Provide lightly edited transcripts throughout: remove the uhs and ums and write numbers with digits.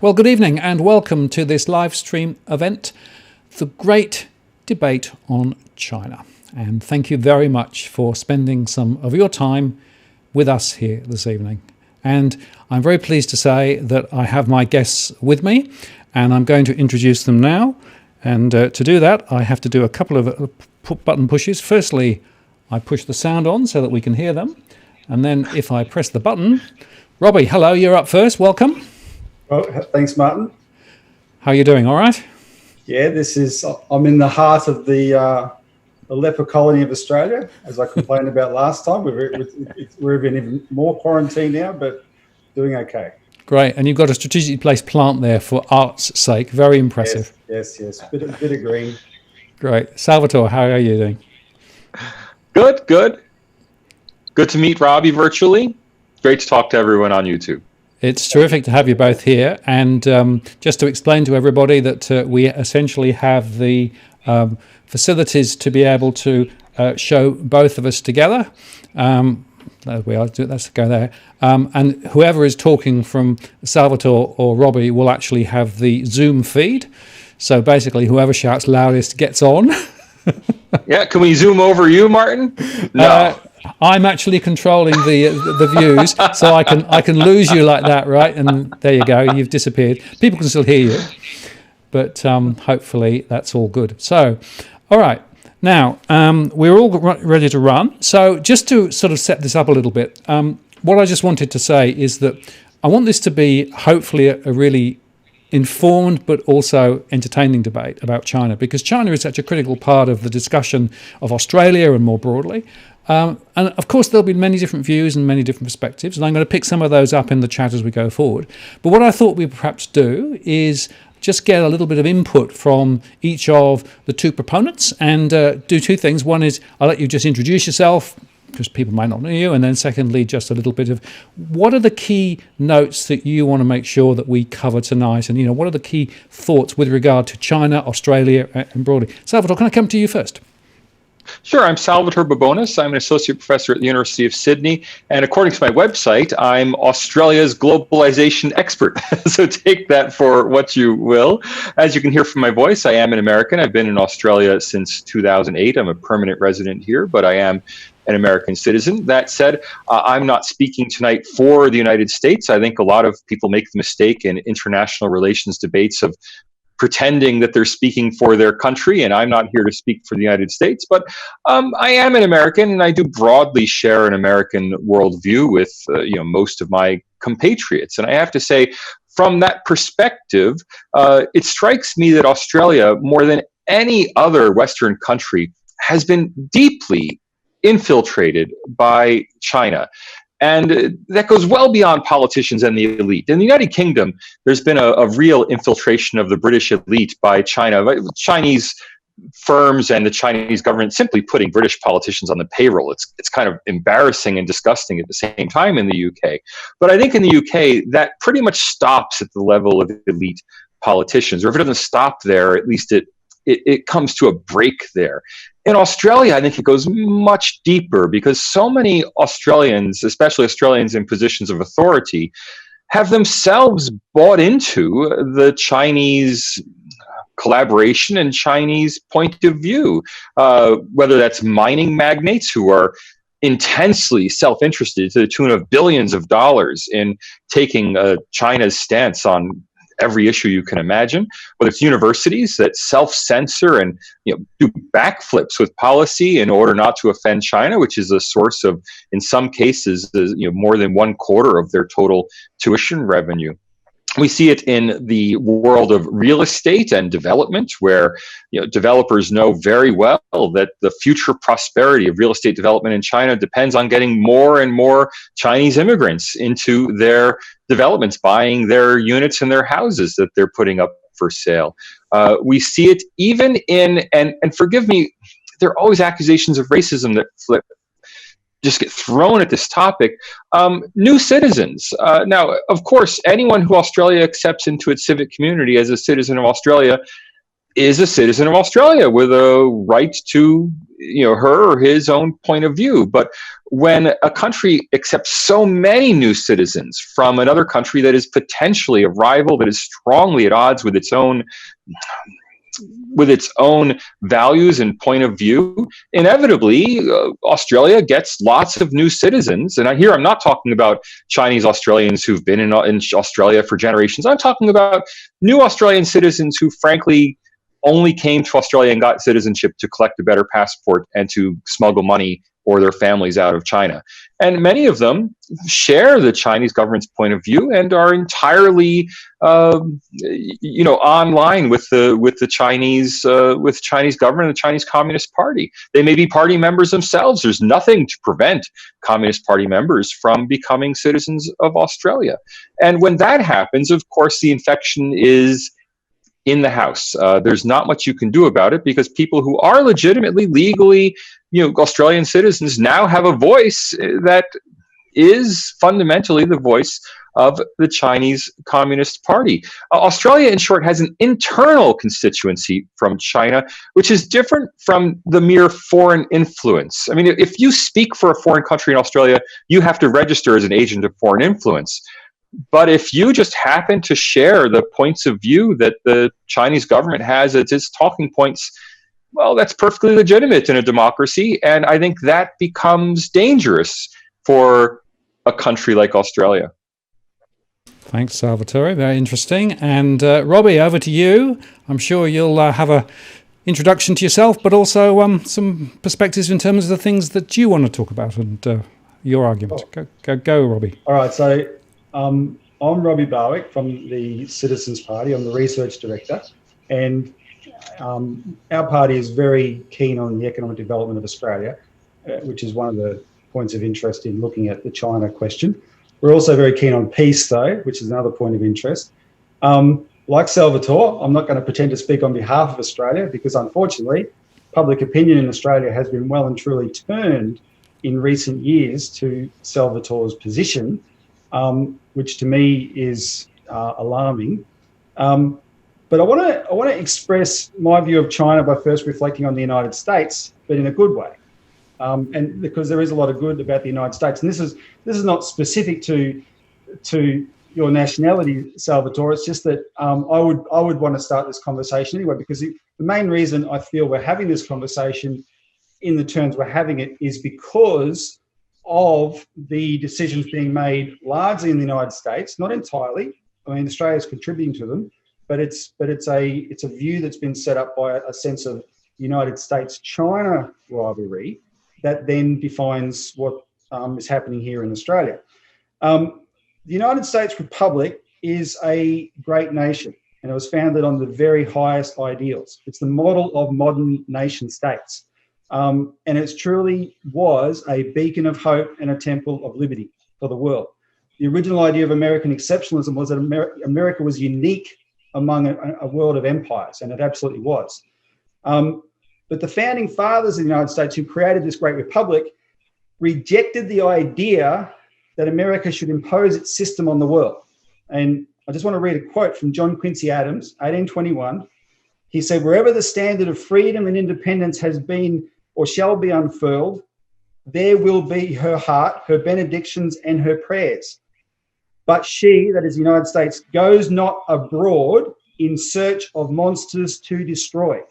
Well, good evening and welcome to this live stream event, The Great Debate on China. And thank you very much for spending some of your time with us here this evening. And I'm very pleased to say that I have my guests with me, and I'm going to introduce them now. And to do that, I have to do a couple of button pushes. Firstly, I push the sound on so that we can hear them. And then if I press the button, Robbie, hello, you're up first. Welcome. Well, thanks, Martin. How are you doing? All right? Yeah, I'm in the heart of the leper colony of Australia, as I complained about last time. We're in even more quarantine now, but doing okay. Great. And you've got a strategically placed plant there for art's sake. Very impressive. Yes. Bit of green. Great. Salvatore, how are you doing? Good. Good to meet Robbie virtually. Great to talk to everyone on YouTube. It's terrific to have you both here. And just to explain to everybody that we essentially have the facilities to be able to show both of us together. There we are. Let's go there. And whoever is talking from Salvatore or Robbie will actually have the Zoom feed. So basically, whoever shouts loudest gets on. Yeah, can we zoom over you, Martin? No. I'm actually controlling the views, so I can lose you like that, right? And there you go, you've disappeared. People can still hear you, but hopefully that's all good. So, all right, now we're all ready to run. So just to sort of set this up a little bit, what I just wanted to say is that I want this to be hopefully a really informed but also entertaining debate about China, because China is such a critical part of the discussion of Australia and more broadly. And of course, there'll be many different views and many different perspectives, and I'm going to pick some of those up in the chat as we go forward. But what I thought we'd perhaps do is just get a little bit of input from each of the two proponents and do two things. One is I'll let you just introduce yourself, because people might not know you, and then secondly, just a little bit of what are the key notes that you want to make sure that we cover tonight, and what are the key thoughts with regard to China, Australia, and broadly. Salvatore, can I come to you first? Sure, I'm Salvadore Babones. I'm an associate professor at the University of Sydney, and according to my website, I'm Australia's globalization expert. So take that for what you will. As you can hear from my voice, I am an American. I've been in Australia since 2008. I'm a permanent resident here, but I am an American citizen. That said, I'm not speaking tonight for the United States. I think a lot of people make the mistake in international relations debates of pretending that they're speaking for their country, and I'm not here to speak for the United States, but I am an American, and I do broadly share an American worldview with most of my compatriots. And I have to say, from that perspective, it strikes me that Australia, more than any other Western country, has been deeply infiltrated by China. And that goes well beyond politicians and the elite. In the United Kingdom, there's been a real infiltration of the British elite by China. Chinese firms and the Chinese government simply putting British politicians on the payroll. It's kind of embarrassing and disgusting at the same time in the UK. But I think in the UK, that pretty much stops at the level of elite politicians. Or if it doesn't stop there, at least it comes to a break there. In Australia, I think it goes much deeper, because so many Australians, especially Australians in positions of authority, have themselves bought into the Chinese collaboration and Chinese point of view, whether that's mining magnates who are intensely self-interested to the tune of billions of dollars in taking China's stance on every issue you can imagine, whether it's universities that self-censor and do backflips with policy in order not to offend China, which is a source of, in some cases, more than 1/4 of their total tuition revenue. We see it in the world of real estate and development, where developers know very well that the future prosperity of real estate development in China depends on getting more and more Chinese immigrants into their developments, buying their units and their houses that they're putting up for sale. We see it even in, and forgive me, there are always accusations of racism that just get thrown at this topic. New citizens. Now, of course, anyone who Australia accepts into its civic community as a citizen of Australia is a citizen of Australia with a right to her or his own point of view. But when a country accepts so many new citizens from another country that is potentially a rival, that is strongly at odds with its own values and point of view, inevitably Australia gets lots of new citizens. And I'm not talking about Chinese Australians who've been in Australia for generations. I'm talking about new Australian citizens who frankly only came to Australia and got citizenship to collect a better passport and to smuggle money or their families out of China. And many of them share the Chinese government's point of view and are entirely, online with the Chinese government and the Chinese Communist Party. They may be party members themselves. There's nothing to prevent Communist Party members from becoming citizens of Australia. And when that happens, of course, the infection is in the house. There's not much you can do about it because people who are legitimately, legally, Australian citizens now have a voice that is fundamentally the voice of the Chinese Communist Party. Australia, in short, has an internal constituency from China, which is different from the mere foreign influence. I mean, if you speak for a foreign country in Australia, you have to register as an agent of foreign influence. But if you just happen to share the points of view that the Chinese government has as its talking points, well, that's perfectly legitimate in a democracy. And I think that becomes dangerous for a country like Australia. Thanks, Salvatore. Very interesting. And Robbie, over to you. I'm sure you'll have a introduction to yourself, but also some perspectives in terms of the things that you want to talk about and your argument. Go, Robbie. All right. So I'm Robbie Barwick from the Citizens Party. I'm the research director, and our party is very keen on the economic development of Australia, which is one of the points of interest in looking at the China question. We're also very keen on peace, though, which is another point of interest. Like Salvatore, I'm not going to pretend to speak on behalf of Australia because, unfortunately, public opinion in Australia has been well and truly turned in recent years to Salvatore's position, which to me is alarming. But I want to express my view of China by first reflecting on the United States, but in a good way. And because there is a lot of good about the United States, and this is not specific to your nationality, Salvatore. It's just that I would want to start this conversation anyway, because the main reason I feel we're having this conversation in the terms we're having it is because of the decisions being made largely in the United States, not entirely. I mean, Australia is contributing to them, but it's a view that's been set up by a sense of United States-China rivalry that then defines what is happening here in Australia. The United States Republic is a great nation, and it was founded on the very highest ideals. It's the model of modern nation states. And it truly was a beacon of hope and a temple of liberty for the world. The original idea of American exceptionalism was that America was unique among a world of empires, and it absolutely was. But the founding fathers of the United States, who created this great republic, rejected the idea that America should impose its system on the world. And I just want to read a quote from John Quincy Adams, 1821. He said, "Wherever the standard of freedom and independence has been or shall be unfurled, there will be her heart, her benedictions, and her prayers. But she," that is the United States, "goes not abroad in search of monsters to destroy.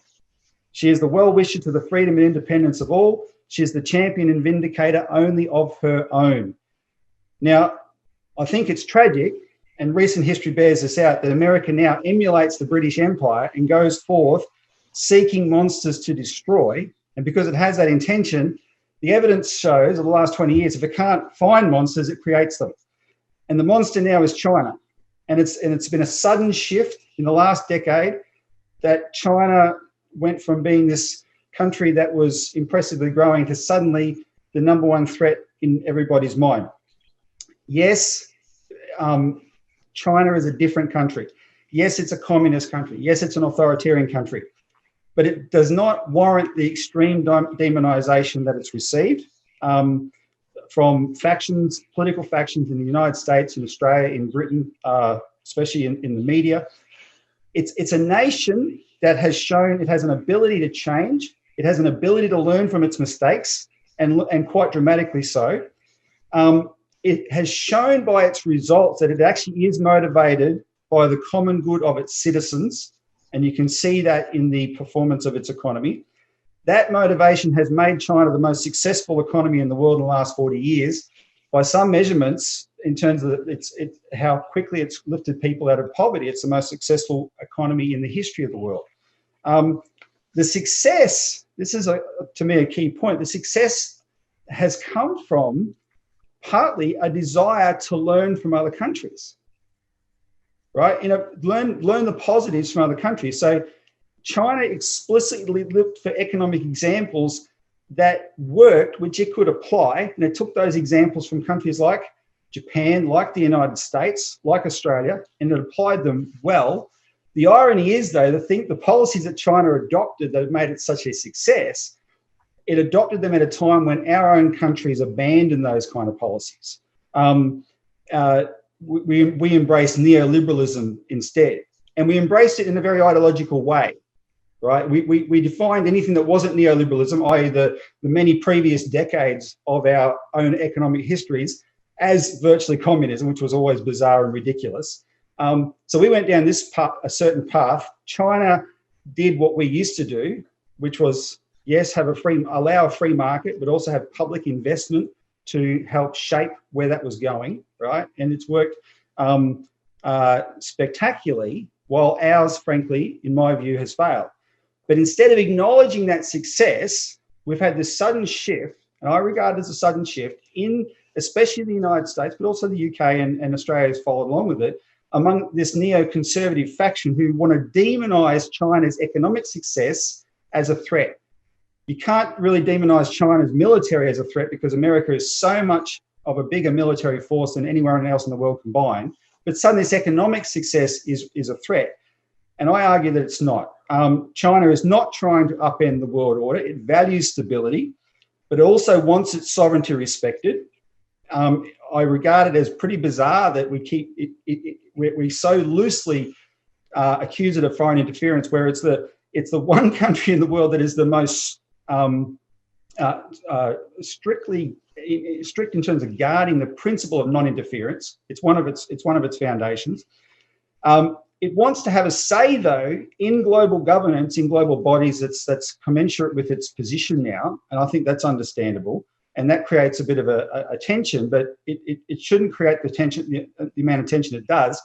She is the well-wisher to the freedom and independence of all. She is the champion and vindicator only of her own." Now, I think it's tragic, and recent history bears this out, that America now emulates the British Empire and goes forth seeking monsters to destroy. And because it has that intention, the evidence shows over the last 20 years, if it can't find monsters, it creates them. And the monster now is China. And it's been a sudden shift in the last decade that China went from being this country that was impressively growing to suddenly the number one threat in everybody's mind. Yes, China is a different country. Yes, it's a communist country. Yes, it's an authoritarian country. But it does not warrant the extreme demonization that it's received from factions, political factions in the United States, in Australia, in Britain, especially in the media. It's a nation that has shown it has an ability to change, It has an ability to learn from its mistakes, and quite dramatically so. It has shown by its results that it actually is motivated by the common good of its citizens, and you can see that in the performance of its economy. That motivation has made China the most successful economy in the world in the last 40 years. By some measurements, in terms of how quickly it's lifted people out of poverty, it's the most successful economy in the history of the world. The success, this is to me a key point, the success has come from partly a desire to learn from other countries, right? Learn the positives from other countries. So China explicitly looked for economic examples that worked, which it could apply, and it took those examples from countries like Japan, like the United States, like Australia, and it applied them well. The irony is, though, the policies that China adopted that have made it such a success, it adopted them at a time when our own countries abandoned those kind of policies. We embraced neoliberalism instead, and we embraced it in a very ideological way, right? We defined anything that wasn't neoliberalism, i.e. the many previous decades of our own economic histories, as virtually communism, which was always bizarre and ridiculous. So we went down a certain path. China did what we used to do, which was, yes, allow a free market, but also have public investment to help shape where that was going, right? And it's worked spectacularly, while ours, frankly, in my view, has failed. But instead of acknowledging that success, we've had this sudden shift, and I regard it as a sudden shift especially in the United States, but also the UK and Australia has followed along with it, among this neoconservative faction who want to demonize China's economic success as a threat. You can't really demonize China's military as a threat because America is so much of a bigger military force than anywhere else in the world combined. But suddenly this economic success is a threat. And I argue that it's not. China is not trying to upend the world order. It values stability, but it also wants its sovereignty respected. I regard it as pretty bizarre that we so loosely accuse it of foreign interference, where it's the one country in the world that is the most strict in terms of guarding the principle of non-interference. It's one of its foundations. It wants to have a say, though, in global governance, in global bodies that's commensurate with its position now, and I think that's understandable. And that creates a bit of a tension, but it shouldn't create the amount of tension it does.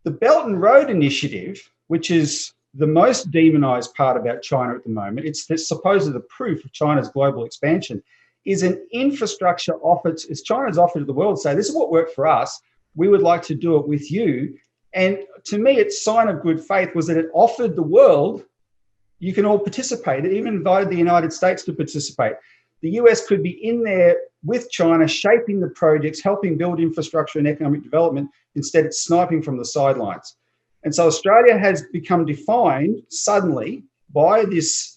The Belt and Road Initiative, which is the most demonized part about China at the moment, it's supposedly the proof of China's global expansion, is an infrastructure offer. It's China's offer to the world, say, this is what worked for us. We would like to do it with you. And to me, its sign of good faith was that it offered the world, you can all participate. It even invited the United States to participate. The US could be in there with China, shaping the projects, helping build infrastructure and economic development. Instead, it's sniping from the sidelines. And so Australia has become defined suddenly by this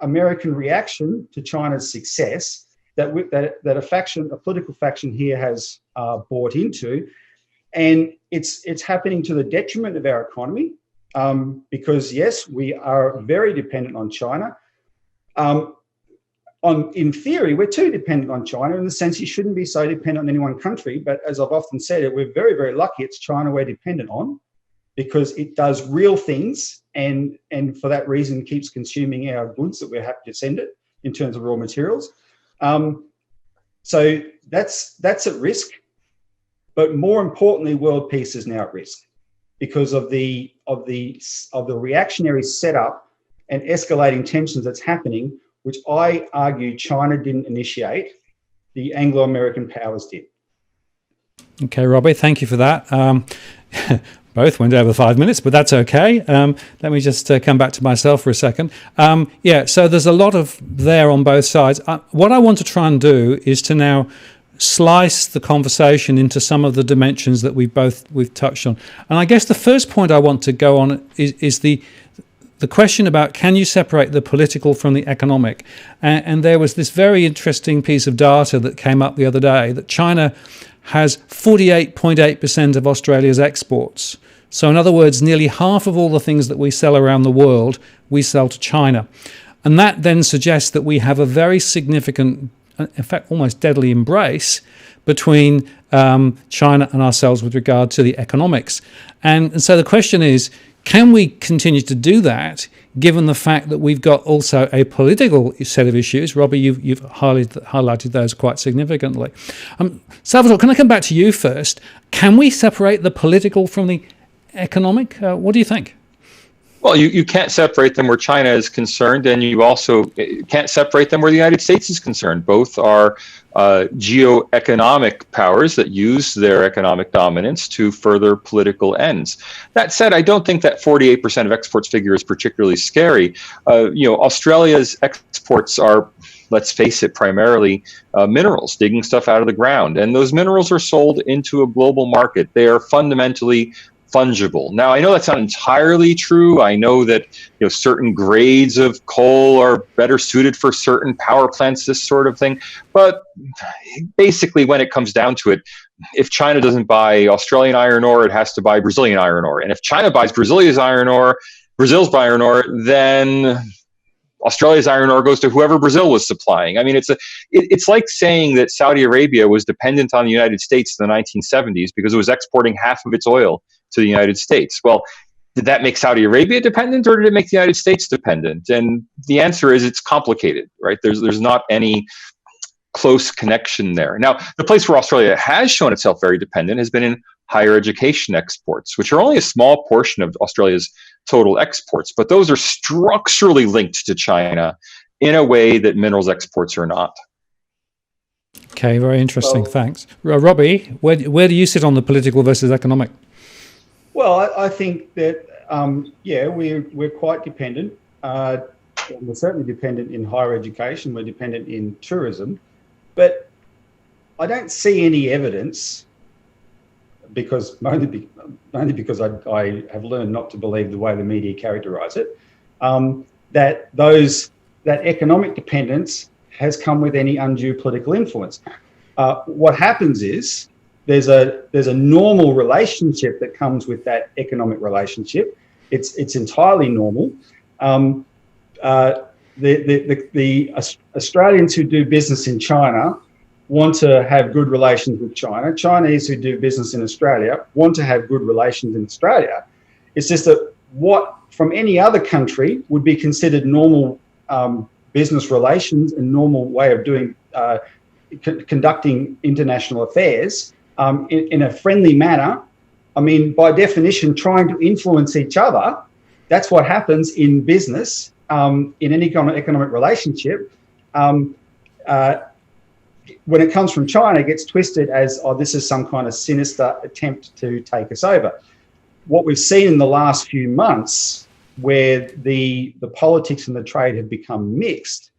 American reaction to China's success that a political faction here has bought into. And it's happening to the detriment of our economy because, yes, we are very dependent on China. In theory, we're too dependent on China in the sense you shouldn't be so dependent on any one country. But as I've often said, we're very, very lucky it's China we're dependent on because it does real things and for that reason keeps consuming our goods that we're happy to send it in terms of raw materials. So that's at risk. But more importantly, world peace is now at risk because of the reactionary setup and escalating tensions that's happening, which I argue China didn't initiate, the Anglo-American powers did. Okay, Robbie, thank you for that. Both went over 5 minutes, but that's okay. Let me just come back to myself for a second. So there's a lot of there on both sides. What I want to try and do is to now slice the conversation into some of the dimensions that we've touched on. And I guess the first point I want to go on is the question about can you separate the political from the economic? And there was this very interesting piece of data that came up the other day that China has 48.8% of Australia's exports. So in other words, nearly half of all the things that we sell around the world, we sell to China. And that then suggests that we have a very significant, in fact, almost deadly embrace between China and ourselves with regard to the economics. And so the question is, can we continue to do that, given the fact that we've got also a political set of issues? Robbie, you've highlighted those quite significantly. Salvadore, can I come back to you first? Can we separate the political from the economic? What do you think? Well, you can't separate them where China is concerned, and you also can't separate them where the United States is concerned. Both are geoeconomic powers that use their economic dominance to further political ends. That said, I don't think that 48% of exports figure is particularly scary. Australia's exports are, let's face it, primarily minerals, digging stuff out of the ground. And those minerals are sold into a global market. They are fundamentally fungible. Now, I know that's not entirely true. I know that certain grades of coal are better suited for certain power plants, this sort of thing. But basically, when it comes down to it, if China doesn't buy Australian iron ore, it has to buy Brazilian iron ore. And if China buys Brazil's iron ore, then Australia's iron ore goes to whoever Brazil was supplying. I mean, it's like saying that Saudi Arabia was dependent on the United States in the 1970s because it was exporting half of its oil to the United States. Well, did that make Saudi Arabia dependent, or did it make the United States dependent? And the answer is it's complicated, right? There's not any close connection there. Now, the place where Australia has shown itself very dependent has been in higher education exports, which are only a small portion of Australia's total exports, but those are structurally linked to China in a way that minerals exports are not. Okay, very interesting. Thanks. Robbie, where do you sit on the political versus economic? Well, I think that, we're quite dependent. We're certainly dependent in higher education. We're dependent in tourism. But I don't see any evidence, only because I have learned not to believe the way the media characterise it, that economic dependence has come with any undue political influence. What happens is there's a normal relationship that comes with that economic relationship. It's entirely normal. The Australians who do business in China want to have good relations with China. Chinese who do business in Australia want to have good relations in Australia. It's just that what from any other country would be considered normal business relations and normal way of doing conducting international affairs in a friendly manner. I mean, by definition, trying to influence each other, that's what happens in business, in any economic relationship. When it comes from China, it gets twisted as, this is some kind of sinister attempt to take us over. What we've seen in the last few months, where the politics and the trade have become mixed,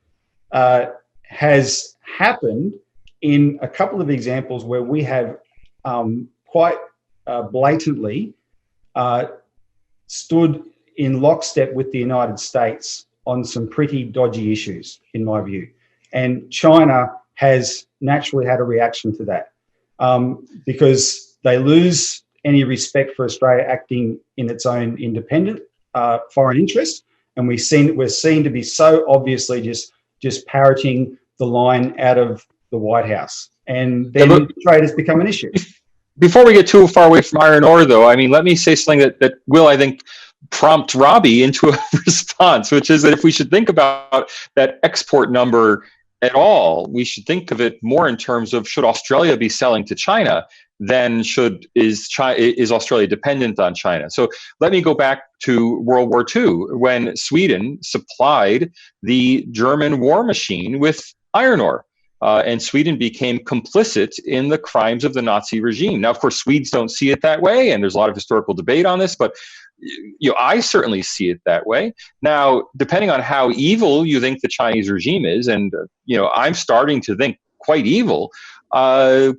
has happened in a couple of examples where we have quite blatantly stood in lockstep with the United States on some pretty dodgy issues, in my view. And China has naturally had a reaction to that because they lose any respect for Australia acting in its own independent foreign interest. And we're seen to be so obviously just parroting the line out of the White House. And then trade has become an issue. Before we get too far away from iron ore, though, I mean, let me say something that will, I think, prompt Robbie into a response, which is that if we should think about that export number at all, we should think of it more in terms of, should Australia be selling to China than is Australia dependent on China? So let me go back to World War II, when Sweden supplied the German war machine with iron ore. And Sweden became complicit in the crimes of the Nazi regime. Now, of course, Swedes don't see it that way, and there's a lot of historical debate on this, but I certainly see it that way. Now, depending on how evil you think the Chinese regime is, and I'm starting to think quite evil,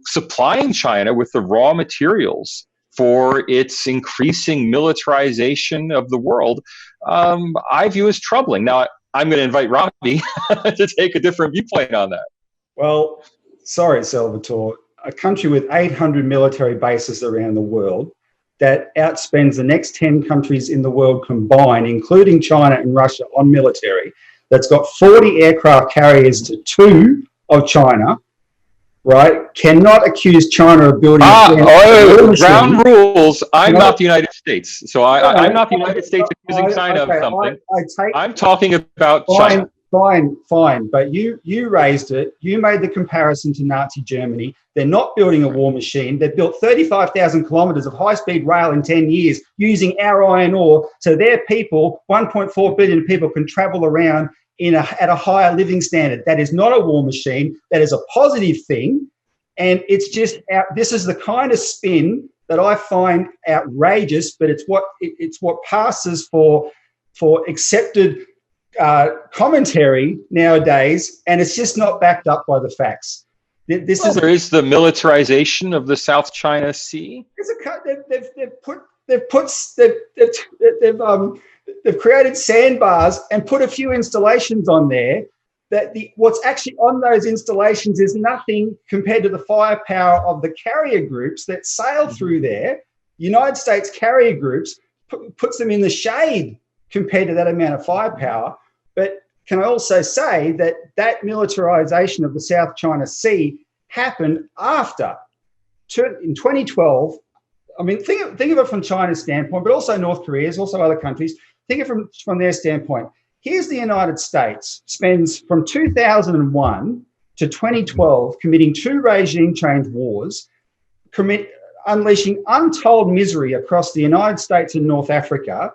supplying China with the raw materials for its increasing militarization of the world, I view as troubling. Now, I'm going to invite Robbie to take a different viewpoint on that. Well, sorry, Salvatore, a country with 800 military bases around the world that outspends the next 10 countries in the world combined, including China and Russia, on military. that's got 40 aircraft carriers to 2 of China, right, cannot accuse China of building ground rules. I'm not the United States. So I'm not the United States accusing China of something. I'm talking about China. Fine. But you raised it. You made the comparison to Nazi Germany. They're not building a war machine. They've built 35,000 kilometres of high-speed rail in 10 years using our iron ore. So their people, 1.4 billion people, can travel around at a higher living standard. That is not a war machine. That is a positive thing. And it's just this is the kind of spin that I find outrageous, but it's what passes for accepted commentary nowadays, and it's just not backed up by the facts. There is the militarization of the South China Sea. They've created sandbars and put a few installations on there. What's actually on those installations is nothing compared to the firepower of the carrier groups that sail through there. United States carrier groups puts them in the shade compared to that amount of firepower. But can I also say that militarization of the South China Sea happened after, in 2012. I mean, think of it from China's standpoint, but also North Korea's, also other countries. Think of it from their standpoint. Here's the United States spends from 2001 to 2012 committing 2 regime change wars, unleashing untold misery across the United States and North Africa,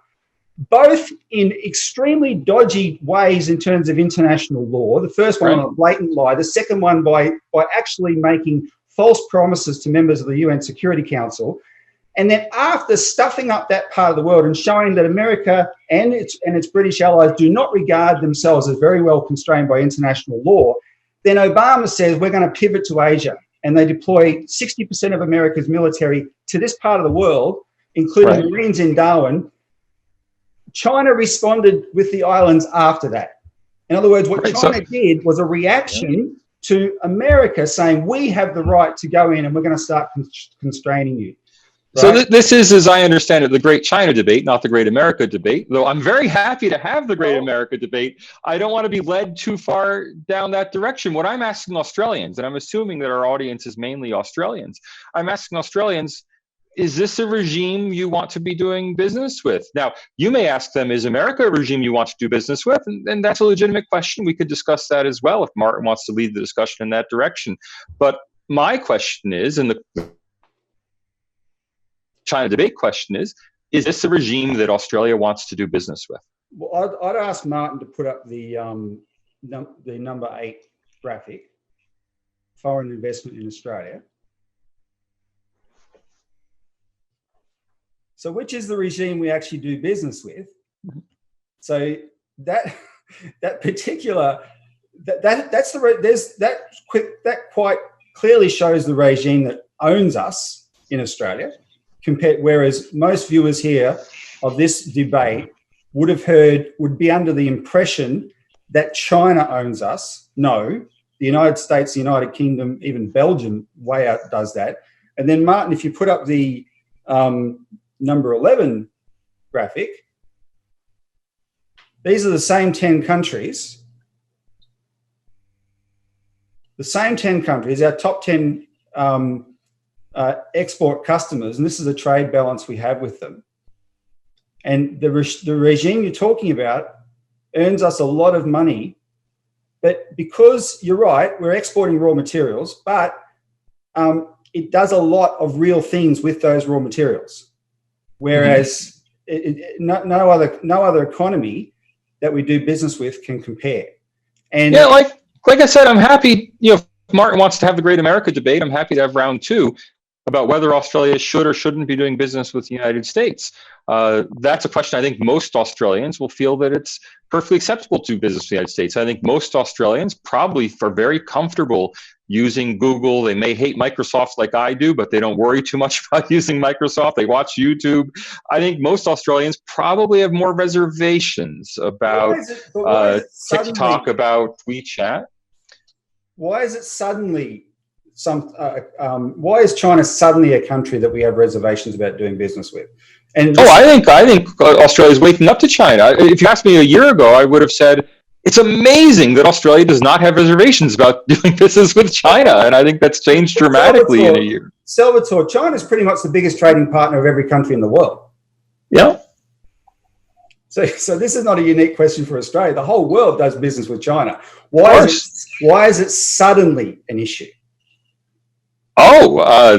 both in extremely dodgy ways in terms of international law. The first one on a blatant lie, the second one by actually making false promises to members of the UN Security Council. And then after stuffing up that part of the world and showing that America and its British allies do not regard themselves as very well constrained by international law, then Obama says we're going to pivot to Asia. And they deploy 60% of America's military to this part of the world, including Marines in Darwin. China responded with the islands after that. In other words, what China did was a reaction to America saying, we have the right to go in and we're going to start constraining you. Right? So this is, as I understand it, the Great China debate, not the Great America debate, though I'm very happy to have the Great America debate. I don't want to be led too far down that direction. What I'm asking Australians, and I'm assuming that our audience is mainly Australians, I'm asking Australians, is this a regime you want to be doing business with? Now, you may ask them, is America a regime you want to do business with? And that's a legitimate question. We could discuss that as well if Martin wants to lead the discussion in that direction. But my question is, and the China debate question is this a regime that Australia wants to do business with? Well, I'd ask Martin to put up the number 8 graphic, foreign investment in Australia. So which is the regime we actually do business with? So that particular that quite clearly shows the regime that owns us in Australia. Whereas most viewers here of this debate would be under the impression that China owns us. No, the United States, the United Kingdom, even Belgium way out does that. And then Martin, if you put up the number 11 graphic, these are the same 10 countries. The same 10 countries, our top 10 export customers, and this is a trade balance we have with them. And the regime you're talking about earns us a lot of money, but because you're right, we're exporting raw materials, but it does a lot of real things with those raw materials. Whereas no other economy that we do business with can compare. And yeah, like I said, I'm happy. If Martin wants to have the Great America debate, I'm happy to have round 2 about whether Australia should or shouldn't be doing business with the United States. That's a question I think most Australians will feel that it's perfectly acceptable to do business with the United States. I think most Australians probably are very comfortable using Google. They may hate Microsoft like I do, but they don't worry too much about using Microsoft. They watch YouTube. I think most Australians probably have more reservations about TikTok, about WeChat. Why is it suddenly why is China suddenly a country that we have reservations about doing business with? And I think Australia is waking up to China. If you asked me a year ago, I would have said it's amazing that Australia does not have reservations about doing business with China, and I think that's changed dramatically in a year. Salvatore, China's pretty much the biggest trading partner of every country in the world. Yeah. So this is not a unique question for Australia. The whole world does business with China. Why is it suddenly an issue?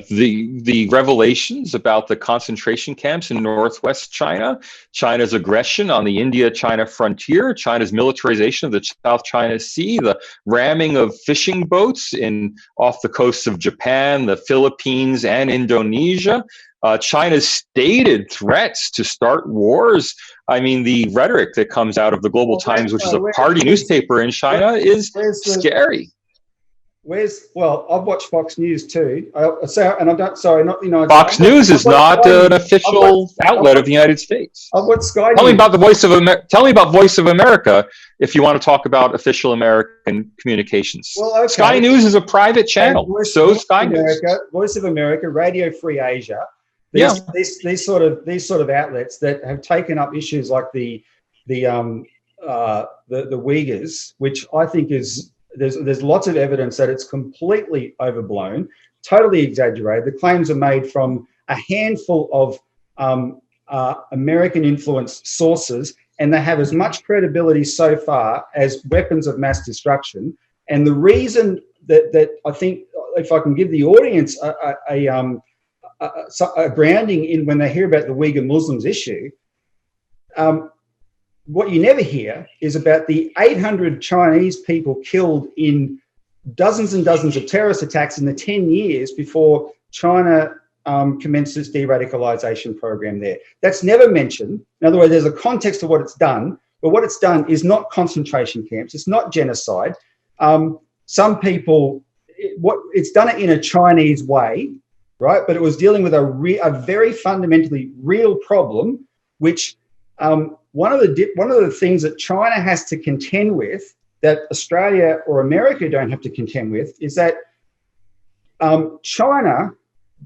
The revelations about the concentration camps in northwest China, China's aggression on the India-China frontier, China's militarization of the South China Sea, the ramming of fishing boats off the coasts of Japan, the Philippines, and Indonesia, China's stated threats to start wars. I mean, the rhetoric that comes out of the Global Times, which is a party newspaper in China, is scary. I've watched Fox News too. Fox News is not an official outlet of the United States. I've watched Sky News. Tell me about Tell me about Voice of America if you want to talk about official American communications. Well, okay. Sky News is a private channel. Sky News. Voice of America, Radio Free Asia. These sort of outlets that have taken up issues like the Uyghurs, which I think is. There's lots of evidence that it's completely overblown, totally exaggerated. The claims are made from a handful of American-influenced sources, and they have as much credibility so far as weapons of mass destruction. And the reason that I think, if I can give the audience a grounding in when they hear about the Uyghur Muslims issue, what you never hear is about the 800 Chinese people killed in dozens and dozens of terrorist attacks in the 10 years before China commenced its de-radicalization program there. That's never mentioned. In other words, there's a context to what it's done, but what it's done is not concentration camps. It's not genocide. Some people, it's done it in a Chinese way, right? But it was dealing with a very fundamentally real problem, which one of the things that China has to contend with that Australia or America don't have to contend with is that China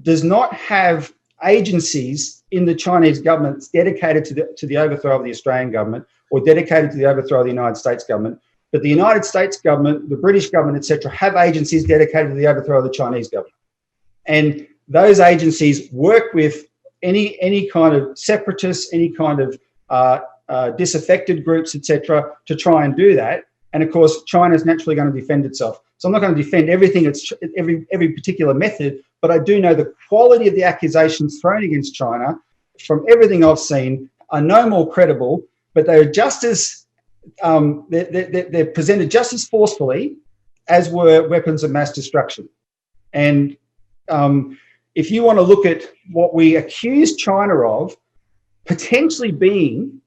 does not have agencies in the Chinese government dedicated to the overthrow of the Australian government or dedicated to the overthrow of the United States government. But the United States government, the British government, etc., have agencies dedicated to the overthrow of the Chinese government. And those agencies work with any kind of separatists, any kind of disaffected groups, etc., to try and do that. And of course, China is naturally going to defend itself. So I'm not going to defend everything, every particular method, but I do know the quality of the accusations thrown against China, from everything I've seen, are no more credible, but they're just as they're presented just as forcefully as were weapons of mass destruction. And if you want to look at what we accuse China of potentially being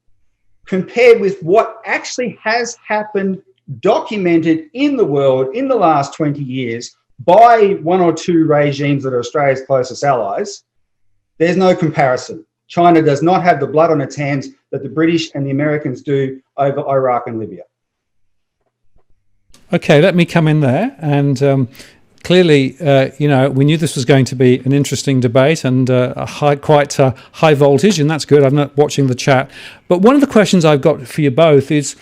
compared with what actually has happened, documented in the world in the last 20 years by one or two regimes that are Australia's closest allies, there's no comparison. China does not have the blood on its hands that the British and the Americans do over Iraq and Libya. Okay, let me come in there. And clearly, we knew this was going to be an interesting debate and quite high voltage, and that's good. I'm not watching the chat. But one of the questions I've got for you both is,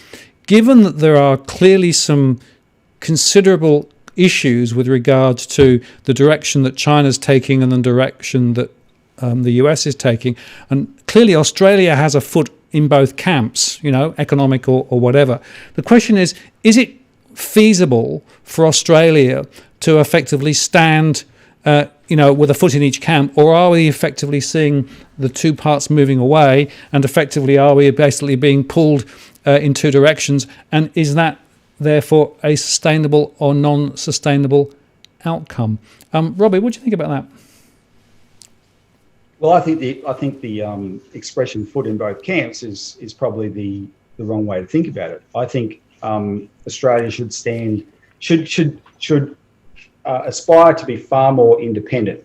given that there are clearly some considerable issues with regards to the direction that China's taking and the direction that the US is taking, and clearly Australia has a foot in both camps, economic or whatever. The question is it feasible for Australia to effectively stand, with a foot in each camp, or are we effectively seeing the two parts moving away, and effectively are we basically being pulled in two directions? And is that therefore a sustainable or non-sustainable outcome? Robbie, what do you think about that? Well, I think the expression "foot in both camps" is probably the wrong way to think about it. I think Australia should aspire to be far more independent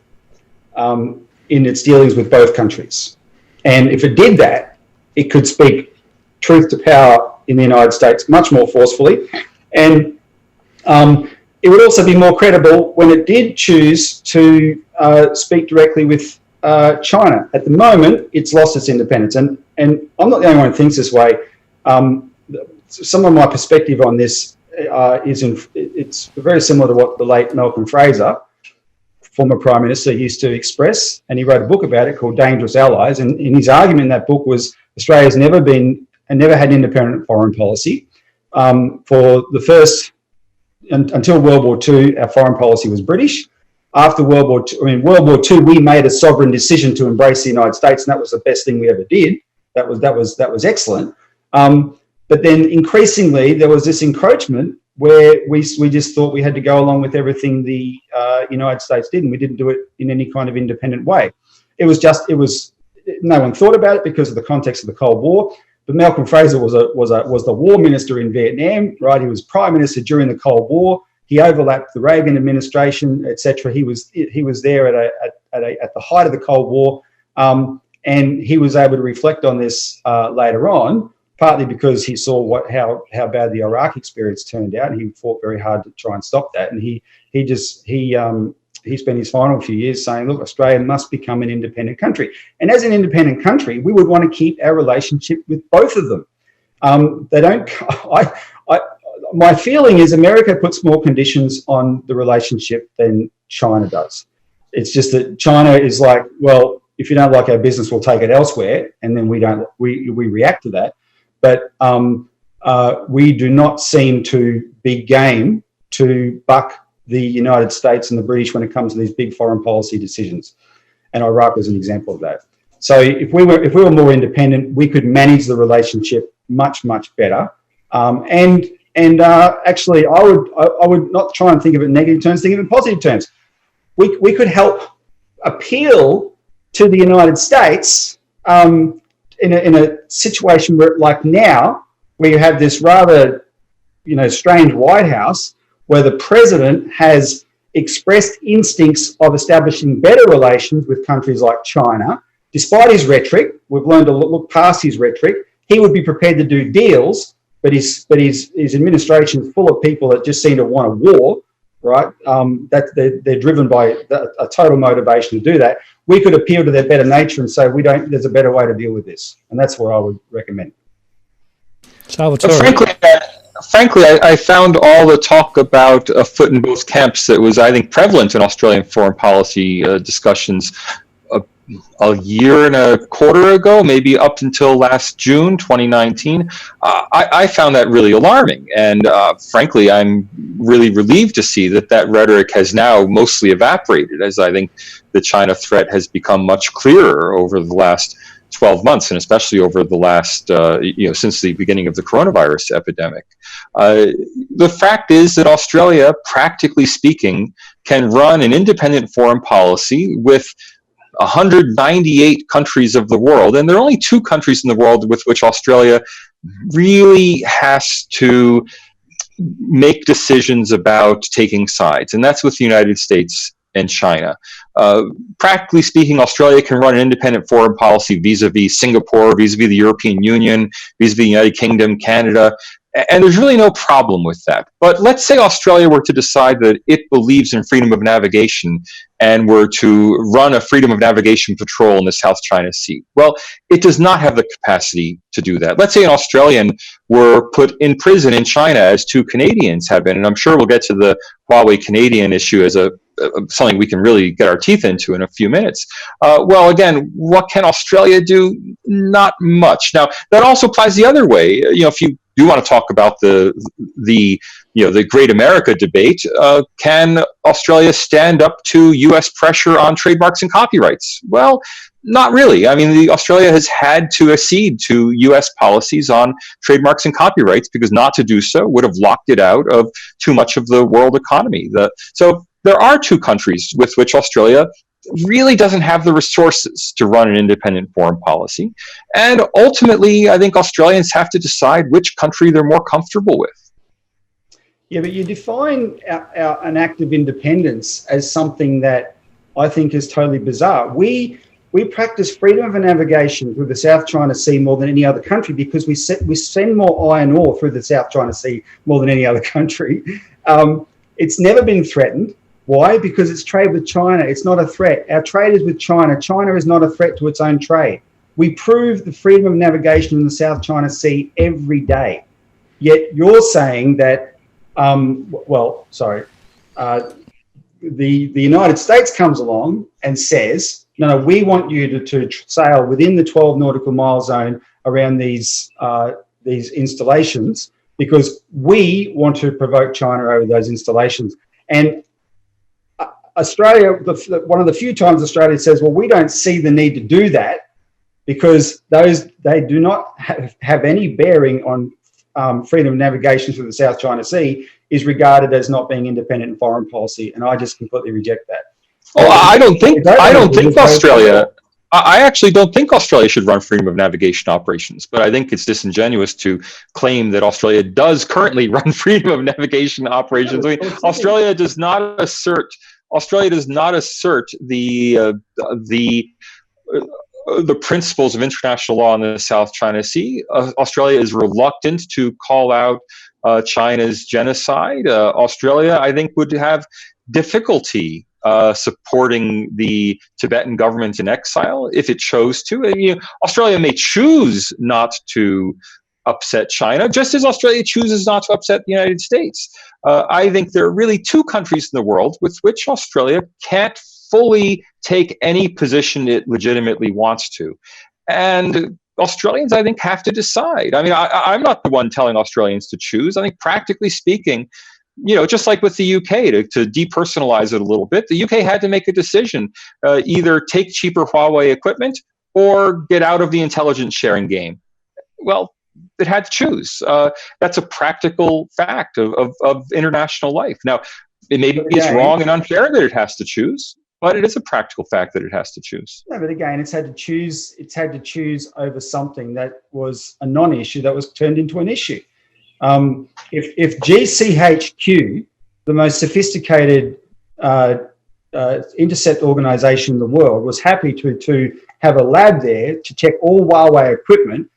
in its dealings with both countries. And if it did that, it could speak truth to power in the United States much more forcefully. And it would also be more credible when it did choose to speak directly with China. At the moment, it's lost its independence. And I'm not the only one who thinks this way. some of my perspective on this it's very similar to what the late Malcolm Fraser, former Prime Minister, used to express, and he wrote a book about it called Dangerous Allies. And his argument in that book was Australia's never had an independent foreign policy. For the first, until World War II, our foreign policy was British. After World War II, we made a sovereign decision to embrace the United States, and that was the best thing we ever did. That was excellent. But then increasingly there was this encroachment where we just thought we had to go along with everything the United States did, and we didn't do it in any kind of independent way. No one thought about it because of the context of the Cold War. But Malcolm Fraser was the war minister in Vietnam, right? He was prime minister during the Cold War. He overlapped the Reagan administration, etc. He was there at the height of the Cold War, and he was able to reflect on this later on, partly because he saw how bad the Iraq experience turned out, and he fought very hard to try and stop that. And he spent his final few years saying, look, Australia must become an independent country. And as an independent country, we would want to keep our relationship with both of them. My feeling is America puts more conditions on the relationship than China does. It's just that China is like, well, if you don't like our business, we'll take it elsewhere. And then we react to that. But we do not seem to be game to buck the United States and the British when it comes to these big foreign policy decisions. And Iraq was an example of that. So if we were more independent, we could manage the relationship much, much better. Actually, I would not try and think of it in negative terms, think of it in positive terms. We could help appeal to the United States in a situation where, like now, where you have this rather, strange White House, where the president has expressed instincts of establishing better relations with countries like China. Despite his rhetoric, we've learned to look past his rhetoric. He would be prepared to do deals, but his administration is full of people that just seem to want a war, right? That they're driven by a total motivation to do that. We could appeal to their better nature and say, there's a better way to deal with this. And that's what I would recommend. Salvatore. Frankly, I found all the talk about a foot in both camps that was, I think, prevalent in Australian foreign policy discussions a year and a quarter ago, maybe up until last June 2019. I found that really alarming. And frankly, I'm really relieved to see that rhetoric has now mostly evaporated, as I think the China threat has become much clearer over the last 12 months, and especially over the last, since the beginning of the coronavirus epidemic. The fact is that Australia, practically speaking, can run an independent foreign policy with 198 countries of the world, and there are only 2 countries in the world with which Australia really has to make decisions about taking sides, and that's with the United States and China. Practically speaking, Australia can run an independent foreign policy vis-a-vis Singapore, vis-a-vis the European Union, vis-a-vis the United Kingdom, Canada, and there's really no problem with that. But let's say Australia were to decide that it believes in freedom of navigation and were to run a freedom of navigation patrol in the South China Sea. Well, it does not have the capacity to do that. Let's say an Australian were put in prison in China, as 2 Canadians have been, and I'm sure we'll get to the Huawei Canadian issue as something we can really get our teeth into in a few minutes. Well, again, what can Australia do? Not much. Now, that also applies the other way. If you do want to talk about the Great America debate, can Australia stand up to U.S. pressure on trademarks and copyrights? Well, not really. I mean, Australia has had to accede to U.S. policies on trademarks and copyrights because not to do so would have locked it out of too much of the world economy. So there are 2 countries with which Australia really doesn't have the resources to run an independent foreign policy. And ultimately, I think Australians have to decide which country they're more comfortable with. Yeah, but you define an act of independence as something that I think is totally bizarre. We practice freedom of navigation through the South China Sea more than any other country because we send more iron ore through the South China Sea more than any other country. It's never been threatened. Why? Because it's trade with China. It's not a threat. Our trade is with China. China is not a threat to its own trade. We prove the freedom of navigation in the South China Sea every day. Yet you're saying that, the United States comes along and says, no, we want you to sail within the 12 nautical mile zone around these installations because we want to provoke China over those installations. And Australia, one of the few times Australia says, well, we don't see the need to do that because they do not have any bearing on freedom of navigation through the South China Sea, is regarded as not being independent in foreign policy, and I just completely reject that. Oh, I don't think Australia. I actually don't think Australia should run freedom of navigation operations, but I think it's disingenuous to claim that Australia does currently run freedom of navigation operations. I mean, Australia does not assert the principles of international law in the South China Sea. Australia is reluctant to call out China's genocide. Australia, I think, would have difficulty supporting the Tibetan government in exile if it chose to. And, Australia may choose not to upset China, just as Australia chooses not to upset the United States. I think there are really two countries in the world with which Australia can't fully take any position it legitimately wants to. And Australians, I think, have to decide. I mean, I'm not the one telling Australians to choose. I think, practically speaking, just like with the UK, to depersonalize it a little bit, the UK had to make a decision, either take cheaper Huawei equipment or get out of the intelligence sharing game. Well, it had to choose. That's a practical fact of international life. Now, maybe it's wrong and unfair that it has to choose, but it is a practical fact that it has to choose. No, but again, it's had to choose. It's had to choose over something that was a non-issue that was turned into an issue. If GCHQ, the most sophisticated intercept organisation in the world, was happy to have a lab there to check all Huawei equipment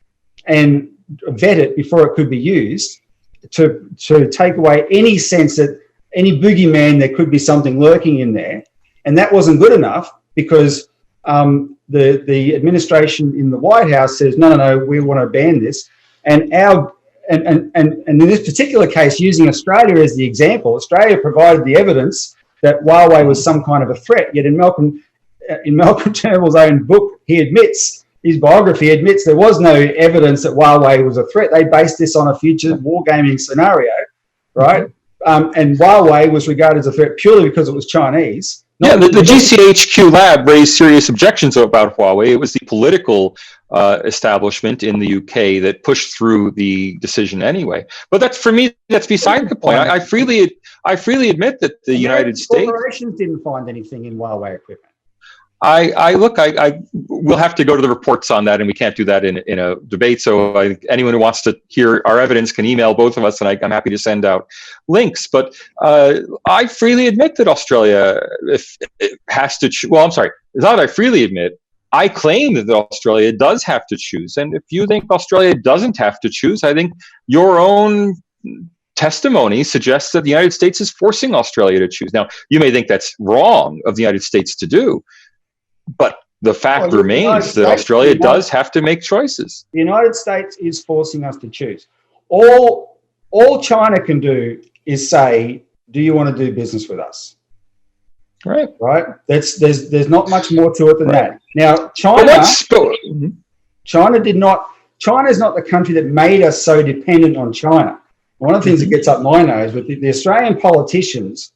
and vet it before it could be used, to take away any sense that any boogeyman there could be something lurking in there, and that wasn't good enough because the administration in the White House says no, we want to ban this, and in this particular case, using Australia as the example, Australia provided the evidence that Huawei was some kind of a threat. Yet in Malcolm Turnbull's own book, his biography admits there was no evidence that Huawei was a threat. They based this on a future wargaming scenario, right? And Huawei was regarded as a threat purely because it was Chinese. Yeah, the GCHQ lab raised serious objections about Huawei. It was the political establishment in the UK that pushed through the decision anyway. But that's beside the point. I freely admit that the United States corporations didn't find anything in Huawei equipment. We'll have to go to the reports on that, and we can't do that in a debate. So anyone who wants to hear our evidence can email both of us, and I'm happy to send out links. But I freely admit that Australia, if it has to, well, I'm sorry, it's not that I freely admit. I claim that Australia does have to choose, and if you think Australia doesn't have to choose, I think your own testimony suggests that the United States is forcing Australia to choose. Now, you may think that's wrong of the United States to do, but the fact remains that Australia does have to make choices. The United States is forcing us to choose. All China can do is say, do you want to do business with us? Right. There's not much more to it than that. Now, China is not the country that made us so dependent on China. One of the things that gets up my nose with the Australian politicians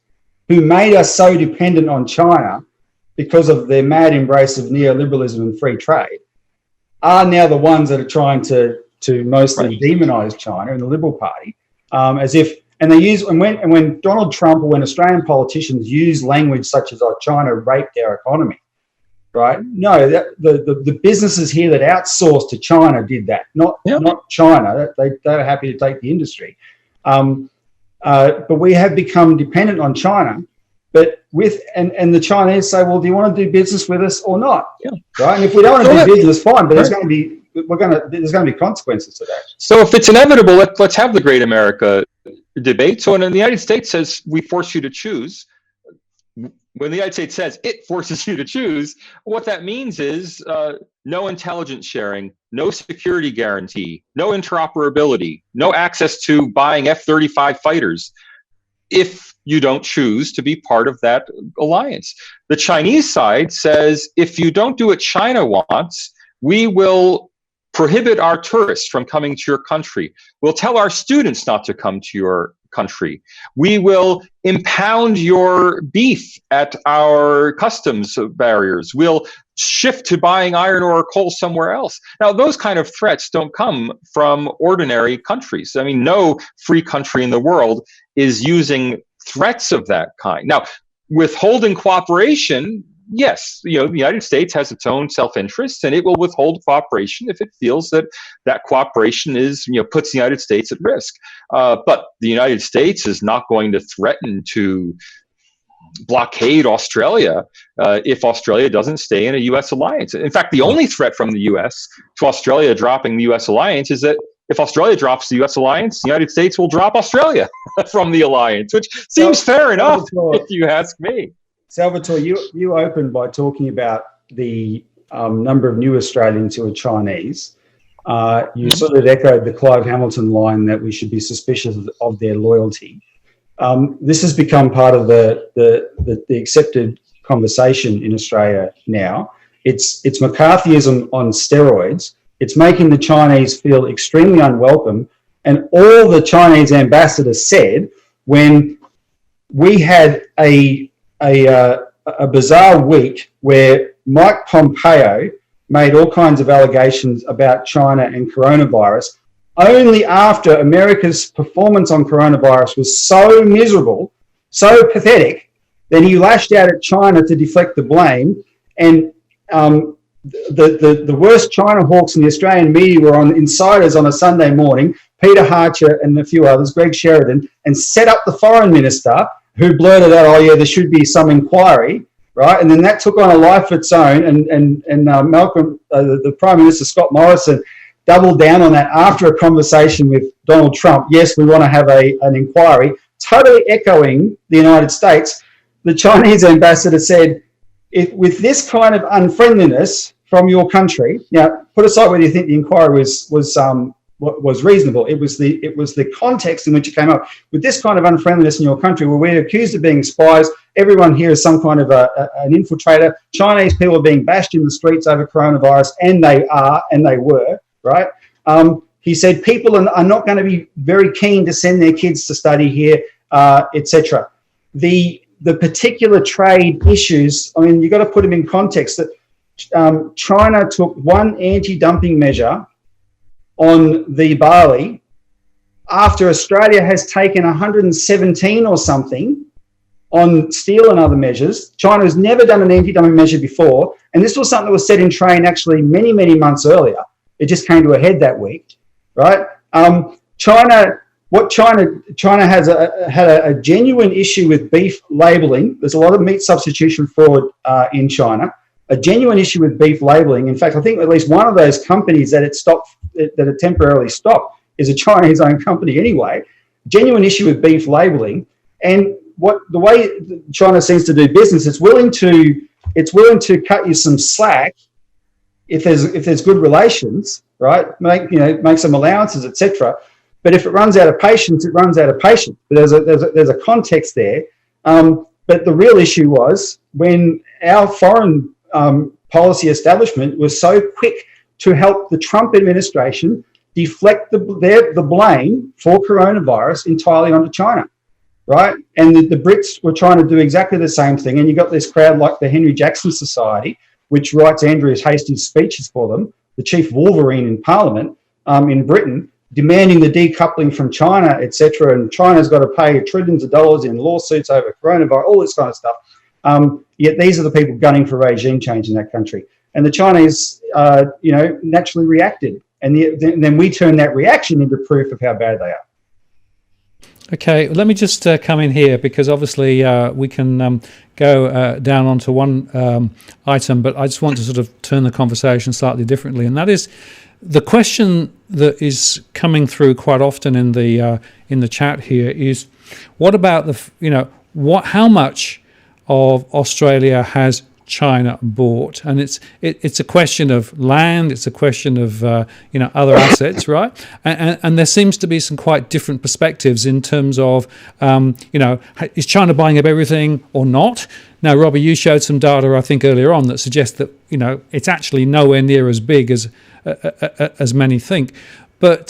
who made us so dependent on China because of their mad embrace of neoliberalism and free trade are now the ones that are trying to mostly demonize China and the Liberal Party, and they use, and when Donald Trump or when Australian politicians use language such as, China raped our economy, right? No, the businesses here that outsourced to China did that, not China. They were happy to take the industry. But we have become dependent on China, but and the Chinese say, well, do you want to do business with us or not? Yeah. Right? And if we don't want to do business, fine, but there's going to be consequences to that. So if it's inevitable, let's have the Great America debate. So when the United States says we force you to choose, when the United States says it forces you to choose, what that means is no intelligence sharing, no security guarantee, no interoperability, no access to buying F-35 fighters if you don't choose to be part of that alliance. The Chinese side says, if you don't do what China wants, we will prohibit our tourists from coming to your country. We'll tell our students not to come to your country. We will impound your beef at our customs barriers. We'll shift to buying iron ore or coal somewhere else. Now, those kind of threats don't come from ordinary countries. I mean, no free country in the world is using threats of that kind. Now, withholding cooperation, yes, the United States has its own self-interest, and it will withhold cooperation if it feels that that cooperation is, puts the United States at risk. But the United States is not going to threaten to blockade Australia if Australia doesn't stay in a U.S. alliance. In fact, the only threat from the U.S. to Australia dropping the U.S. alliance is that if Australia drops the U.S. alliance, the United States will drop Australia from the alliance, which seems fair enough, if you ask me. Salvatore, you opened by talking about the number of new Australians who are Chinese. You sort of echoed the Clive Hamilton line that we should be suspicious of their loyalty. This has become part of the accepted conversation in Australia now. It's McCarthyism on steroids. It's making the Chinese feel extremely unwelcome. And all the Chinese ambassador said when we had a bizarre week where Mike Pompeo made all kinds of allegations about China and coronavirus, only after America's performance on coronavirus was so miserable, so pathetic, that he lashed out at China to deflect the blame. And the worst China hawks in the Australian media were on Insiders on a Sunday morning, Peter Harcher and a few others, Greg Sheridan, and set up the foreign minister, who blurted out, oh yeah, there should be some inquiry, right? And then that took on a life of its own, and Malcolm, the Prime Minister, Scott Morrison, doubled down on that after a conversation with Donald Trump. Yes, we want to have an inquiry, totally echoing the United States. The Chinese ambassador said, with this kind of unfriendliness from your country, now put aside whether you think the inquiry was reasonable. It was the context in which it came up. With this kind of unfriendliness in your country, where we're accused of being spies, everyone here is some kind of an infiltrator. Chinese people are being bashed in the streets over coronavirus, and they are, and they were, right? He said people are not going to be very keen to send their kids to study here, etc. The particular trade issues, I mean, you've got to put them in context that China took one anti-dumping measure on the barley after Australia has taken 117 or something on steel and other measures. China has never done an anti-dumping measure before, and this was something that was set in train actually many, many months earlier. It just came to a head that week, right? China has had a genuine issue with beef labelling. There's a lot of meat substitution fraud in China. A genuine issue with beef labelling. In fact, I think at least one of those companies that it temporarily stopped is a Chinese-owned company anyway. Genuine issue with beef labelling, and the way China seems to do business, it's willing to cut you some slack if there's good relations, right? Make some allowances, etc. But if it runs out of patience, it runs out of patience. But there's a context there. But the real issue was when our foreign policy establishment was so quick to help the Trump administration deflect the blame for coronavirus entirely onto China, right? And the Brits were trying to do exactly the same thing. And you got this crowd like the Henry Jackson Society, which writes Andrew Hastings' speeches for them, the chief Wolverine in Parliament in Britain, demanding the decoupling from China, etc. And China's got to pay trillions of dollars in lawsuits over coronavirus, all this kind of stuff. Yet these are the people gunning for regime change in that country. And the Chinese, naturally reacted. And then we turn that reaction into proof of how bad they are. Okay, let me just come in here because obviously we can go down onto one item, but I just want to sort of turn the conversation slightly differently, and that is the question that is coming through quite often in the chat here is, what about how much of Australia has China bought? And it's a question of land, it's a question of other assets, right? And there seems to be some quite different perspectives in terms of is China buying up everything or not? Now, Robbie, you showed some data I think earlier on that suggests that it's actually nowhere near as big as many think, but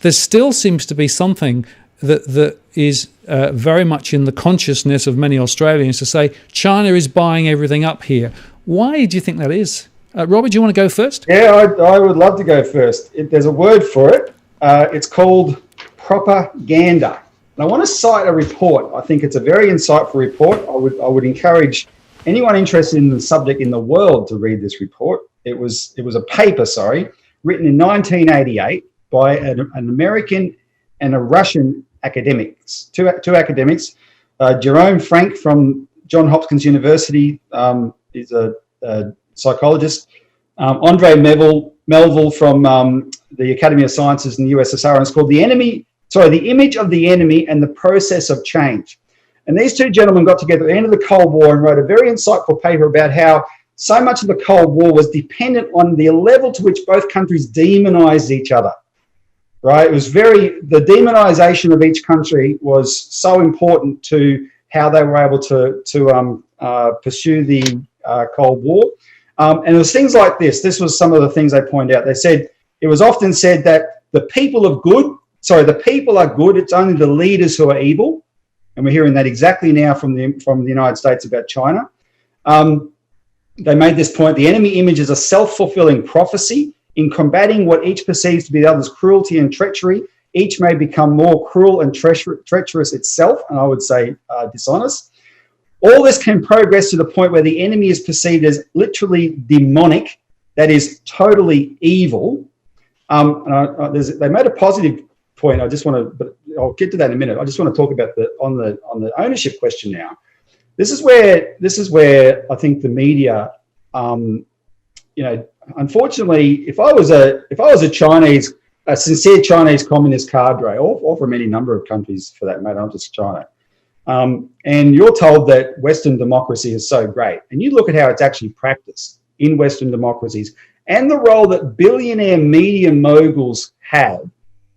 there still seems to be something that is very much in the consciousness of many Australians to say China is buying everything up here. Why do you think that is? Robert, do you want to go first? Yeah, I would love to go first. There's a word for it. It's called propaganda. And I want to cite a report. I think it's a very insightful report. I would encourage anyone interested in the subject in the world to read this report. It was a paper, written in 1988 by an American and a Russian academics, two academics. Jerome Frank from Johns Hopkins University is a psychologist. Andre Melville from the Academy of Sciences in the USSR, and it's called The Image of the Enemy and the Process of Change. And these two gentlemen got together at the end of the Cold War and wrote a very insightful paper about how so much of the Cold War was dependent on the level to which both countries demonized each other. Right, the demonization of each country was so important to how they were able to pursue the Cold War. And it was things like this. This was some of the things they pointed out. They said it was often said that the people are good. It's only the leaders who are evil, and we're hearing that exactly now from the United States about China. They made this point: the enemy image is a self-fulfilling prophecy. In combating what each perceives to be the other's cruelty and treachery, each may become more cruel and treacherous itself, and I would say dishonest. All this can progress to the point where the enemy is perceived as literally demonic, that is totally evil. They made a positive point. But I'll get to that in a minute. I just want to talk about on the ownership question now. This is where I think the media, unfortunately, if I was a sincere Chinese communist cadre, or from any number of countries for that matter, not just China, and you're told that Western democracy is so great, and you look at how it's actually practiced in Western democracies, and the role that billionaire media moguls have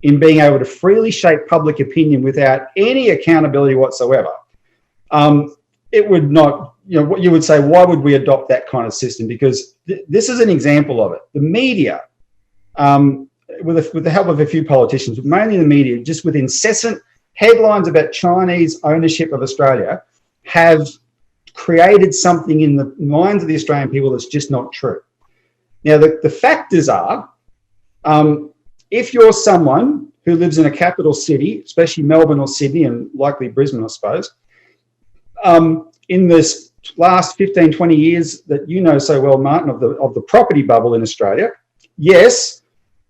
in being able to freely shape public opinion without any accountability whatsoever, it would not. What you would say, why would we adopt that kind of system? Because this is an example of it. The media, with the help of a few politicians, but mainly the media, just with incessant headlines about Chinese ownership of Australia, have created something in the minds of the Australian people that's just not true. Now, the factors are, if you're someone who lives in a capital city, especially Melbourne or Sydney, and likely Brisbane, I suppose, in this last 15, 20 years that you know so well, Martin, of the property bubble in Australia, yes,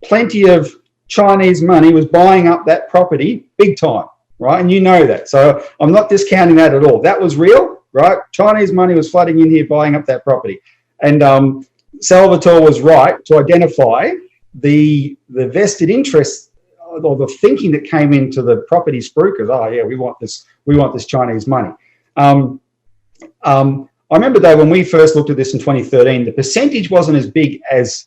plenty of Chinese money was buying up that property big time, right? And you know that. So I'm not discounting that at all. That was real, right? Chinese money was flooding in here buying up that property. And Salvatore was right to identify the vested interest or the thinking that came into the property spruikers. Oh yeah, we want this Chinese money. I remember though when we first looked at this in 2013, the percentage wasn't as big as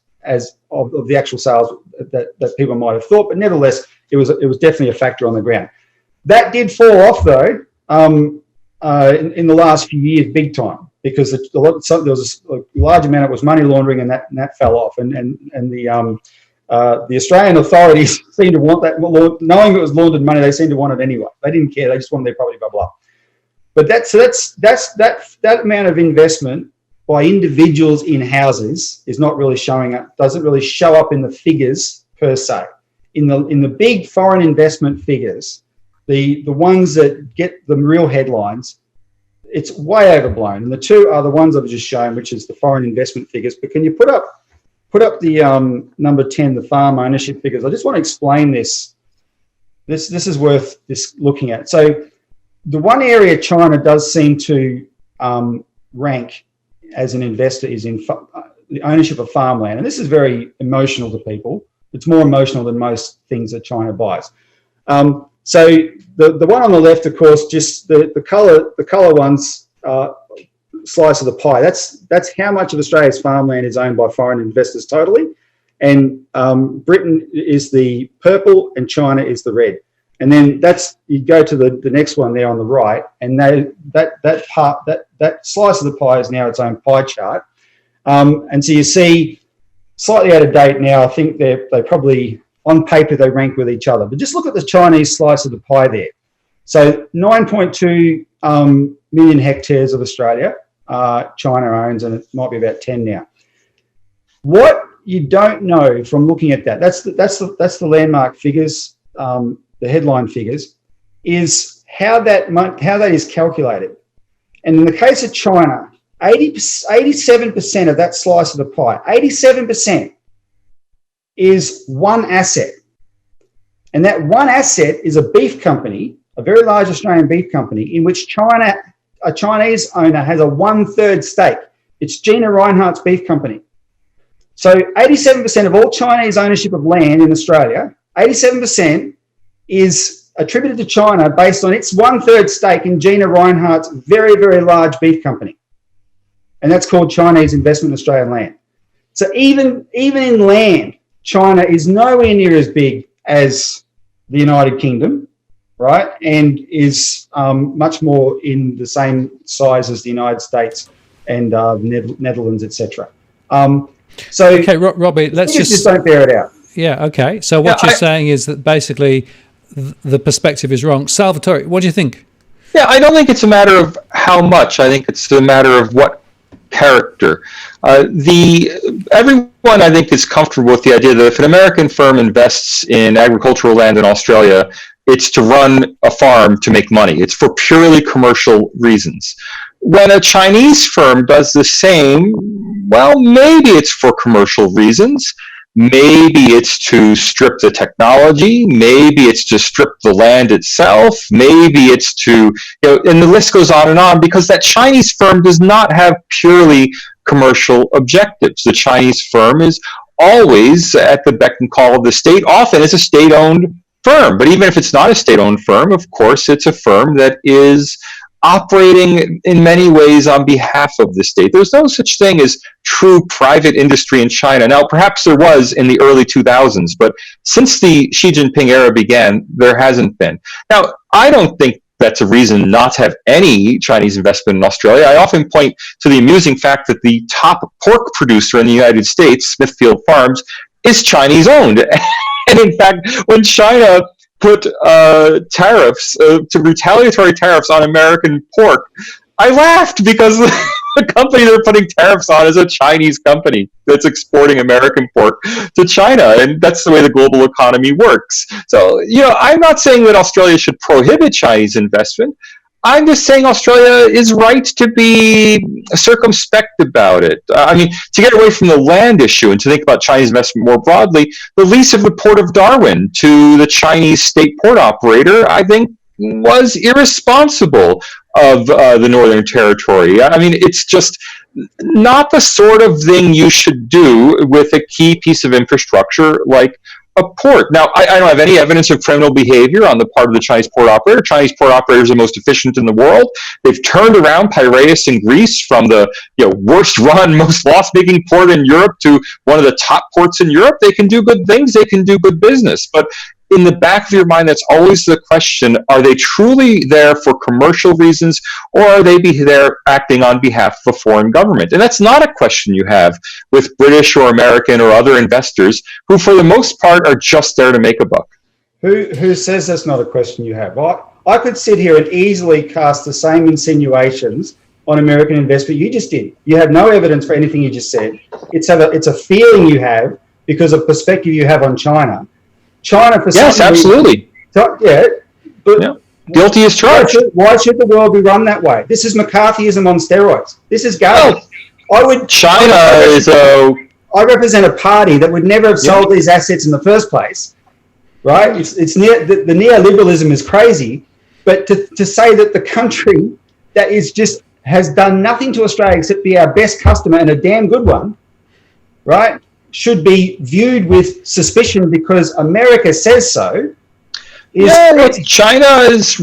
of the actual sales that people might have thought, but nevertheless, it was definitely a factor on the ground. That did fall off though in the last few years, big time, because there was a large amount that was money laundering, and that fell off, and the Australian authorities seemed to want that, knowing it was laundered money. They seemed to want it anyway. They didn't care. They just wanted their property bubble up. But that amount of investment by individuals in houses is not really showing up. Doesn't really show up in the figures per se. In the big foreign investment figures, the ones that get the real headlines, it's way overblown. And the two are the ones I've just shown, which is the foreign investment figures. But can you put up the number 10, the farm ownership figures? I just want to explain this. This is worth looking at. So the one area China does seem to rank as an investor is in the ownership of farmland. And this is very emotional to people. It's more emotional than most things that China buys. So the one on the left, of course, just the color ones slice of the pie. That's how much of Australia's farmland is owned by foreign investors totally. And Britain is the purple and China is the red. And then you go to the next one there on the right, and that slice of the pie is now its own pie chart. And so you see, slightly out of date now, I think they probably, on paper, they rank with each other. But just look at the Chinese slice of the pie there. So 9.2 million hectares of Australia, China owns, and it might be about 10 now. What you don't know from looking at that's the landmark figures, the headline figures, is how that is calculated. And in the case of China, 87% of that slice of the pie, 87% is one asset. And that one asset is a beef company, a very large Australian beef company, in which a Chinese owner has a 1/3 stake. It's Gina Rinehart's beef company. So 87% of all Chinese ownership of land in Australia, 87% is attributed to China based on its 1/3 stake in Gina Rinehart's very, very large beef company. And that's called Chinese investment in Australian land. So even in land, China is nowhere near as big as the United Kingdom, right? And is much more in the same size as the United States and Netherlands, etc. So okay, Robbie, let's just don't bear it out. Yeah, okay. So what you're saying is that basically the perspective is wrong. Salvatore, what do you think? Yeah, I don't think it's a matter of how much. I think it's a matter of what character. Everyone, I think, is comfortable with the idea that if an American firm invests in agricultural land in Australia, it's to run a farm to make money. It's for purely commercial reasons. When a Chinese firm does the same, well, maybe it's for commercial reasons. Maybe it's to strip the technology. Maybe it's to strip the land itself. Maybe it's to, and the list goes on, because that Chinese firm does not have purely commercial objectives. The Chinese firm is always at the beck and call of the state. Often it's a state-owned firm. But even if it's not a state-owned firm, of course, it's a firm that is operating in many ways on behalf of the state. There's no such thing as true private industry in China. Now, perhaps there was in the early 2000s, but since the Xi Jinping era began, there hasn't been. Now, I don't think that's a reason not to have any Chinese investment in Australia. I often point to the amusing fact that the top pork producer in the United States, Smithfield Farms, is Chinese owned. And in fact, when China put retaliatory tariffs on American pork, I laughed because the company they're putting tariffs on is a Chinese company that's exporting American pork to China, and that's the way the global economy works. So, I'm not saying that Australia should prohibit Chinese investment. I'm just saying Australia is right to be circumspect about it. To get away from the land issue and to think about Chinese investment more broadly, the lease of the Port of Darwin to the Chinese state port operator, I think, was irresponsible of the Northern Territory. It's just not the sort of thing you should do with a key piece of infrastructure like a port. Now, I don't have any evidence of criminal behavior on the part of the Chinese port operator. Chinese port operators are the most efficient in the world. They've turned around Piraeus in Greece from the worst run, most loss-making port in Europe to one of the top ports in Europe. They can do good things. They can do good business. But in the back of your mind, that's always the question, are they truly there for commercial reasons, or are they there acting on behalf of a foreign government? And that's not a question you have with British or American or other investors who, for the most part, are just there to make a buck. Who says that's not a question you have? I could sit here and easily cast the same insinuations on American investment you just did. You have no evidence for anything you just said. It's a feeling you have because of perspective you have on China. China, for yes, absolutely. Guilty as charged. Why should the world be run that way? This is McCarthyism on steroids. This is garbage. I represent a party that would never have sold these assets in the first place, right? The neoliberalism is crazy, but to say that the country that is just has done nothing to Australia except be our best customer and a damn good one, right, should be viewed with suspicion because America says so. Yeah, look, China is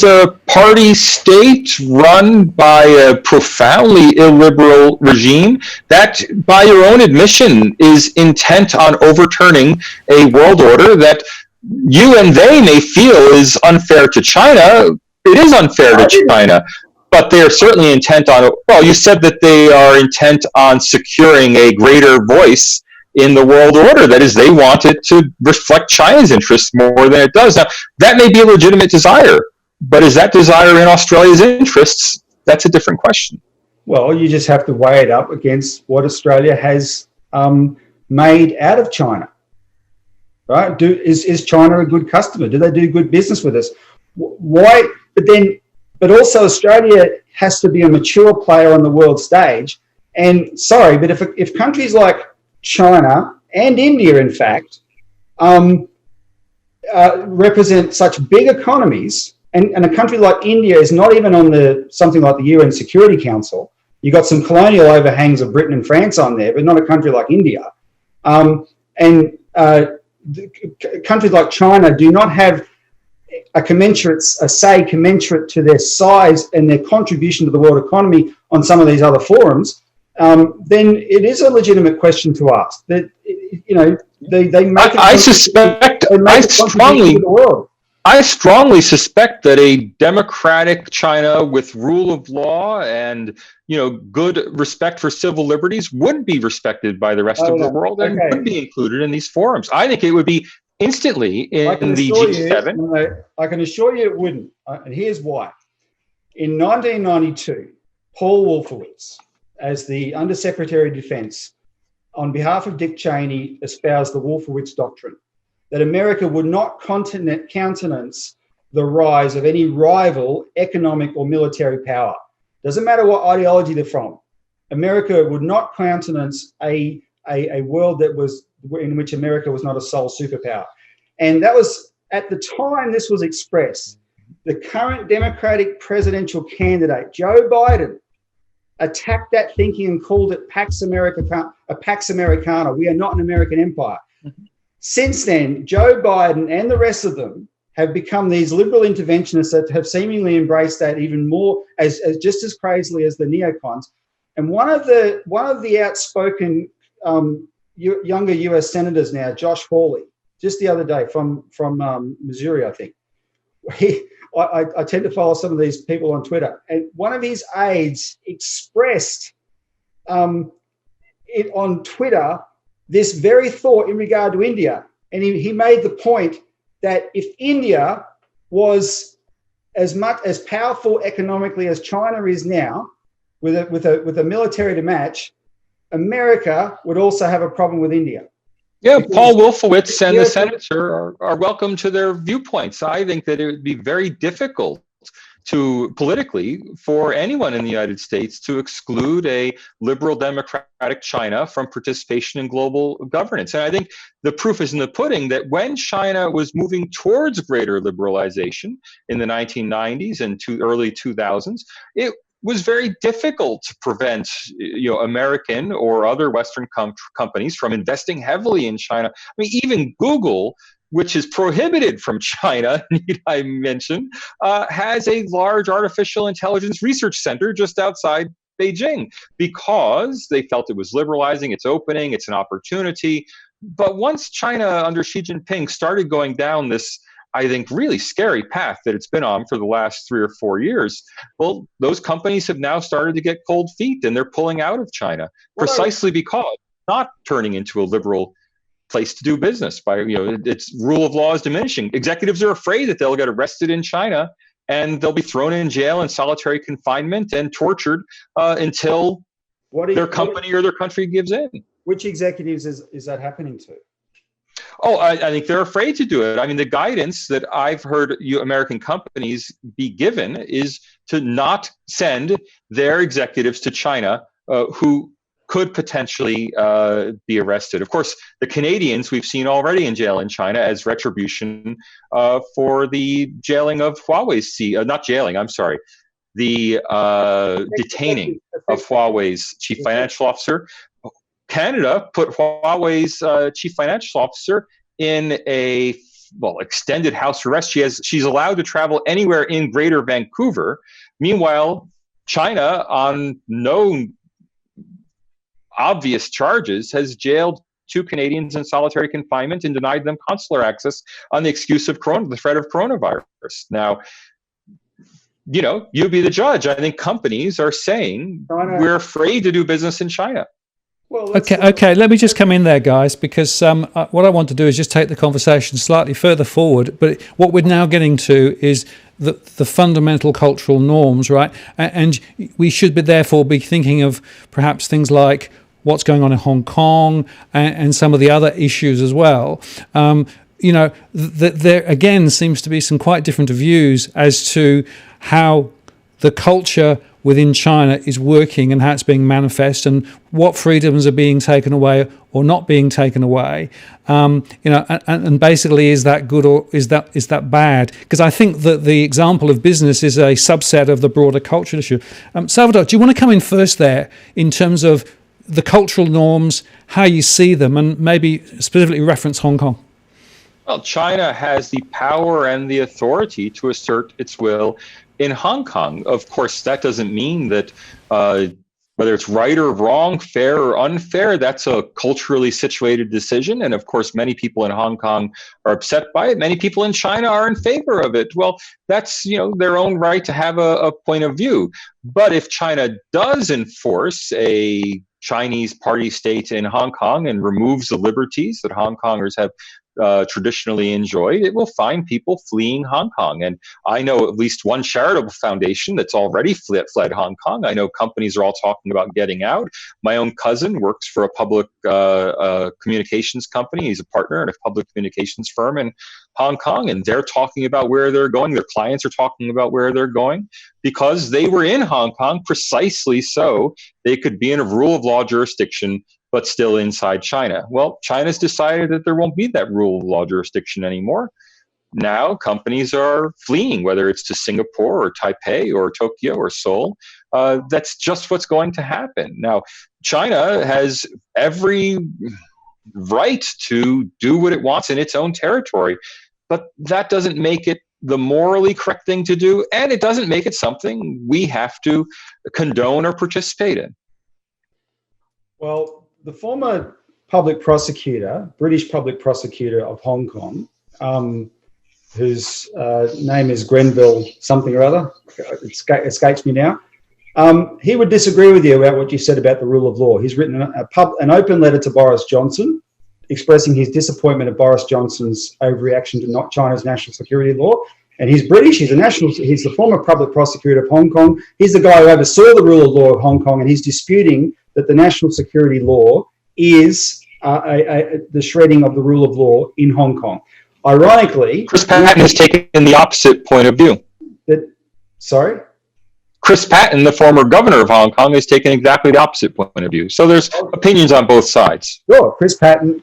a party state run by a profoundly illiberal regime that, by your own admission, is intent on overturning a world order that you and they may feel is unfair to China. It is unfair to China, but they are certainly intent on, well, you said that they are intent on securing a greater voice in the world order. That is, they want it to reflect China's interests more than it does. Now, that may be a legitimate desire, but is that desire in Australia's interests? That's a different question. Well, you just have to weigh it up against what Australia has made out of China, right? Is China a good customer? Do they do good business with us? Why? But also Australia has to be a mature player on the world stage. And sorry, but if countries like China and India, in fact, represent such big economies, and a country like India is not even on something like the UN Security Council. You got some colonial overhangs of Britain and France on there, but not a country like India. Countries like China do not have a say commensurate to their size and their contribution to the world economy on some of these other forums. Then it is a legitimate question to ask. That they make. I strongly suspect that a democratic China with rule of law and good respect for civil liberties would be respected by the rest of the world and would be included in these forums. I think it would be instantly in the G7. I can assure you it wouldn't. And here's why. In 1992, Paul Wolfowitz, as the Undersecretary of Defense, on behalf of Dick Cheney, espoused the Wolfowitz Doctrine, that America would not countenance the rise of any rival economic or military power. Doesn't matter what ideology they're from. America would not countenance a world in which America was not a sole superpower. And that was, at the time this was expressed, the current Democratic presidential candidate, Joe Biden, attacked that thinking and called it Pax Americana. We are not an American empire. Mm-hmm. Since then, Joe Biden and the rest of them have become these liberal interventionists that have seemingly embraced that even more, as just as crazily as the neocons. And one of the outspoken younger US senators now, Josh Hawley, just the other day from Missouri, I think. I tend to follow some of these people on Twitter, and one of his aides expressed it on Twitter, this very thought in regard to India. And he made the point that if India was as powerful economically as China is now, with a military to match, America would also have a problem with India. Yeah, Paul Wolfowitz and the senator are welcome to their viewpoints. I think that it would be very difficult politically for anyone in the United States to exclude a liberal democratic China from participation in global governance. And I think the proof is in the pudding that when China was moving towards greater liberalization in the 1990s and early 2000s, it was very difficult to prevent American or other Western companies from investing heavily in China. I mean, even Google, which is prohibited from China, need I mention, has a large artificial intelligence research center just outside Beijing because they felt it was liberalizing, it's opening, it's an opportunity. But once China under Xi Jinping started going down this, I think, really scary path that it's been on for the last 3 or 4 years, well, those companies have now started to get cold feet and they're pulling out of China precisely because it's not turning into a liberal place to do business. Its rule of law is diminishing. Executives are afraid that they'll get arrested in China and they'll be thrown in jail in solitary confinement and tortured until their company or their country gives in. Which executives is that happening to? Oh, I think they're afraid to do it. I mean, the guidance that I've heard American companies be given is to not send their executives to China who could potentially be arrested. Of course, the Canadians we've seen already in jail in China as retribution for the jailing of Huawei's the detaining of Huawei's chief financial officer. Canada put Huawei's chief financial officer in a extended house arrest. She's allowed to travel anywhere in Greater Vancouver. Meanwhile, China, on no obvious charges, has jailed 2 Canadians in solitary confinement and denied them consular access on the excuse of the threat of coronavirus. Now, you be the judge. I think companies are saying we're afraid to do business in China. Well, okay. Let me just come in there, guys, because what I want to do is just take the conversation slightly further forward. But what we're now getting to is the fundamental cultural norms, right? And we should therefore be thinking of perhaps things like what's going on in Hong Kong and some of the other issues as well. There again seems to be some quite different views as to how the culture within China is working and how it's being manifest and what freedoms are being taken away or not being taken away. And basically, is that good or is that bad? Because I think that the example of business is a subset of the broader cultural issue. Salvadore, do you want to come in first there in terms of the cultural norms, how you see them, and maybe specifically reference Hong Kong? Well, China has the power and the authority to assert its will in Hong Kong. Of course, that doesn't mean that whether it's right or wrong, fair or unfair, that's a culturally situated decision. And of course, many people in Hong Kong are upset by it. Many people in China are in favor of it. Well, that's their own right to have a point of view. But if China does enforce a Chinese party state in Hong Kong and removes the liberties that Hong Kongers have traditionally enjoyed, it will find people fleeing Hong Kong. And I know at least one charitable foundation that's already fled Hong Kong. I know companies are all talking about getting out. My own cousin works for a public communications company. He's a partner at a public communications firm in Hong Kong, and they're talking about where they're going. Their clients are talking about where they're going because they were in Hong Kong precisely so they could be in a rule of law jurisdiction but still inside China. Well, China's decided that there won't be that rule of law jurisdiction anymore. Now companies are fleeing, whether it's to Singapore or Taipei or Tokyo or Seoul. That's just what's going to happen. Now, China has every right to do what it wants in its own territory, but that doesn't make it the morally correct thing to do, and it doesn't make it something we have to condone or participate in. Well, the former British public prosecutor of Hong Kong, whose name is Grenville something or other, it escapes me now, he would disagree with you about what you said about the rule of law. He's written an open letter to Boris Johnson expressing his disappointment at Boris Johnson's overreaction to not China's national security law. And he's British, he's the former public prosecutor of Hong Kong. He's the guy who oversaw the rule of law of Hong Kong, and he's disputing that the national security law is the shredding of the rule of law in Hong Kong. Ironically, Chris Patton has taken the opposite point of view. Sorry? Chris Patton, the former governor of Hong Kong, has taken exactly the opposite point of view. So there's opinions on both sides. Sure, Chris Patton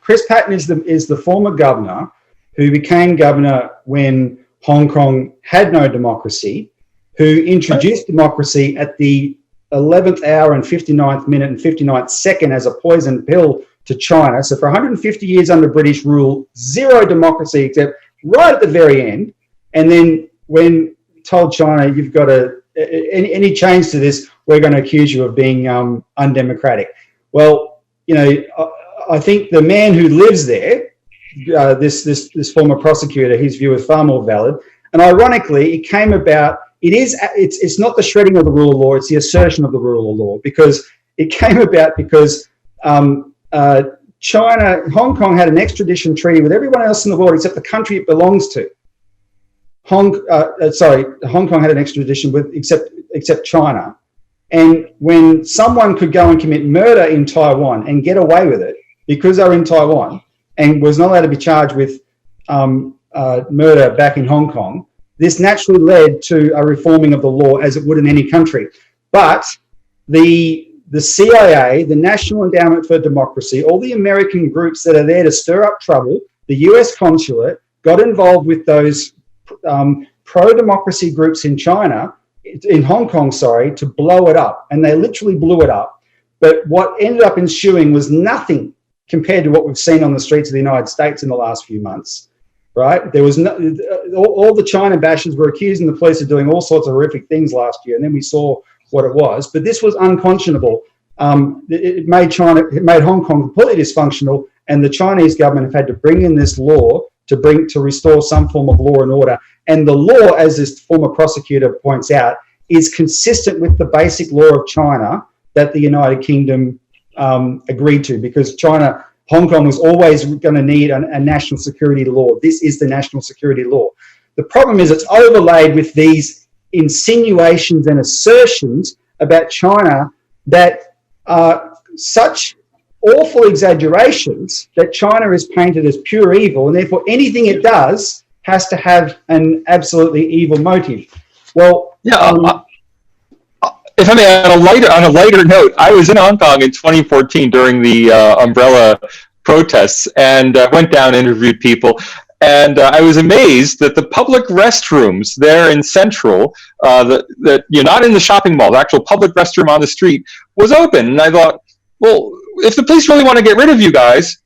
is the former governor who became governor when Hong Kong had no democracy, who introduced democracy at the 11th hour and 59th minute and 59th second as a poison pill to China. So for 150 years under British rule, zero democracy except right at the very end. And then when told China, you've got to, any change to this, we're going to accuse you of being undemocratic. Well, I think the man who lives there, this former prosecutor, his view is far more valid. And ironically, it came about. It's not the shredding of the rule of law; it's the assertion of the rule of law, because it came about because Hong Kong had an extradition treaty with everyone else in the world except the country it belongs to. Hong Kong had an extradition with except China, and when someone could go and commit murder in Taiwan and get away with it because they were in Taiwan and was not allowed to be charged with murder back in Hong Kong, this naturally led to a reforming of the law as it would in any country. But the CIA, the National Endowment for Democracy, all the American groups that are there to stir up trouble, the US consulate got involved with those pro-democracy groups in Hong Kong, to blow it up. And they literally blew it up. But what ended up ensuing was nothing compared to what we've seen on the streets of the United States in the last few months, right? There was all the China bashers were accusing the police of doing all sorts of horrific things last year, and then we saw what it was. But this was unconscionable. It made Hong Kong completely dysfunctional, and the Chinese government have had to bring in this law to restore some form of law and order. And the law, as this former prosecutor points out, is consistent with the basic law of China that the United Kingdom agreed to, because Hong Kong was always going to need a national security law. This is the national security law. The problem is it's overlaid with these insinuations and assertions about China that are such awful exaggerations that China is painted as pure evil, and therefore anything it does has to have an absolutely evil motive. Well, yeah. If I may, on a lighter note, I was in Hong Kong in 2014 during the umbrella protests, and went down and interviewed people. And I was amazed that the public restrooms there in Central, that you're not in the shopping mall, the actual public restroom on the street, was open. And I thought, well, if the police really want to get rid of you guys,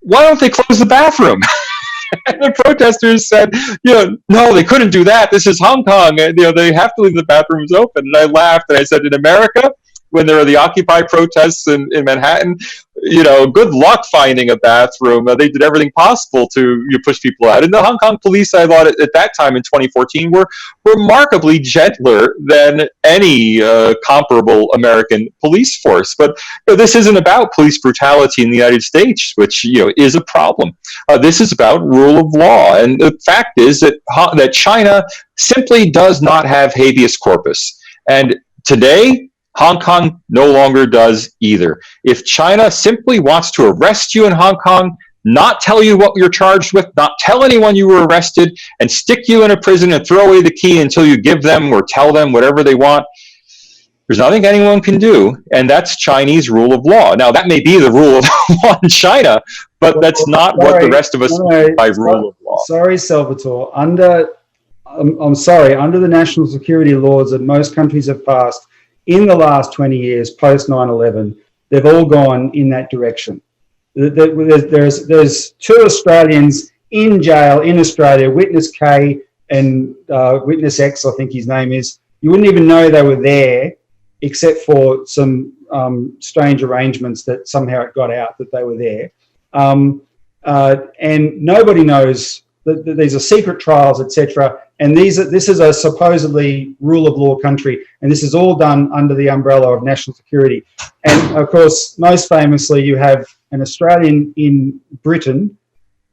why don't they close the bathroom? And the protesters said, no, they couldn't do that. This is Hong Kong. And, they have to leave the bathrooms open. And I laughed and I said, in America, when there are the Occupy protests in Manhattan, good luck finding a bathroom. They did everything possible to push people out. And the Hong Kong police, I thought at that time in 2014, were remarkably gentler than any comparable American police force. But this isn't about police brutality in the United States, which is a problem. This is about rule of law. And the fact is that China simply does not have habeas corpus. And today, Hong Kong no longer does either. If China simply wants to arrest you in Hong Kong, not tell you what you're charged with, not tell anyone you were arrested, and stick you in a prison and throw away the key until you give them or tell them whatever they want, there's nothing anyone can do, and that's Chinese rule of law. Now, that may be the rule of law in China, but that's not what the rest of us mean by rule of law. Sorry, Salvatore. Under the national security laws that most countries have passed, in the last 20 years, post 9/11, they've all gone in that direction. There's 2 Australians in jail in Australia, Witness K and Witness X, I think his name is. You wouldn't even know they were there, except for some strange arrangements that somehow it got out that they were there. And nobody knows that these are secret trials, etc. And this is a supposedly rule of law country, and this is all done under the umbrella of national security. And of course, most famously, you have an Australian in Britain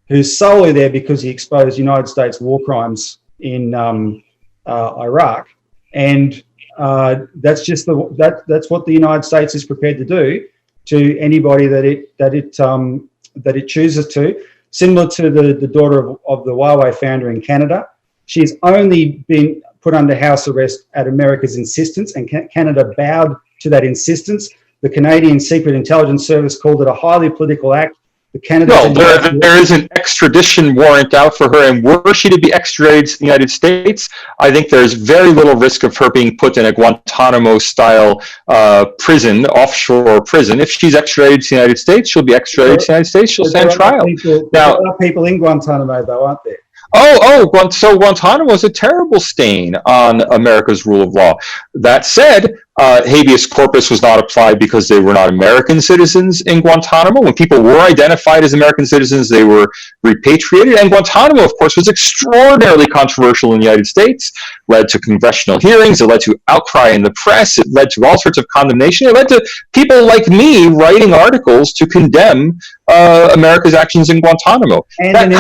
who's solely there because he exposed United States war crimes in Iraq, and that's what the United States is prepared to do to anybody that it chooses to. Similar to the daughter of the Huawei founder in Canada. She's only been put under house arrest at America's insistence, and Canada bowed to that insistence. The Canadian Secret Intelligence Service called it a highly political act. There is an extradition warrant out for her, and were she to be extradited to the United States, I think there's very little risk of her being put in a Guantanamo-style prison, offshore prison. If she's extradited to the United States, she'll be extradited to the United States. She'll stand trial. There are people in Guantanamo, though, aren't there? So Guantanamo is a terrible stain on America's rule of law. That said, habeas corpus was not applied because they were not American citizens in Guantanamo. When people were identified as American citizens, they were repatriated. And Guantanamo, of course, was extraordinarily controversial in the United States, led to congressional hearings, it led to outcry in the press, it led to all sorts of condemnation, it led to people like me writing articles to condemn America's actions in Guantanamo. That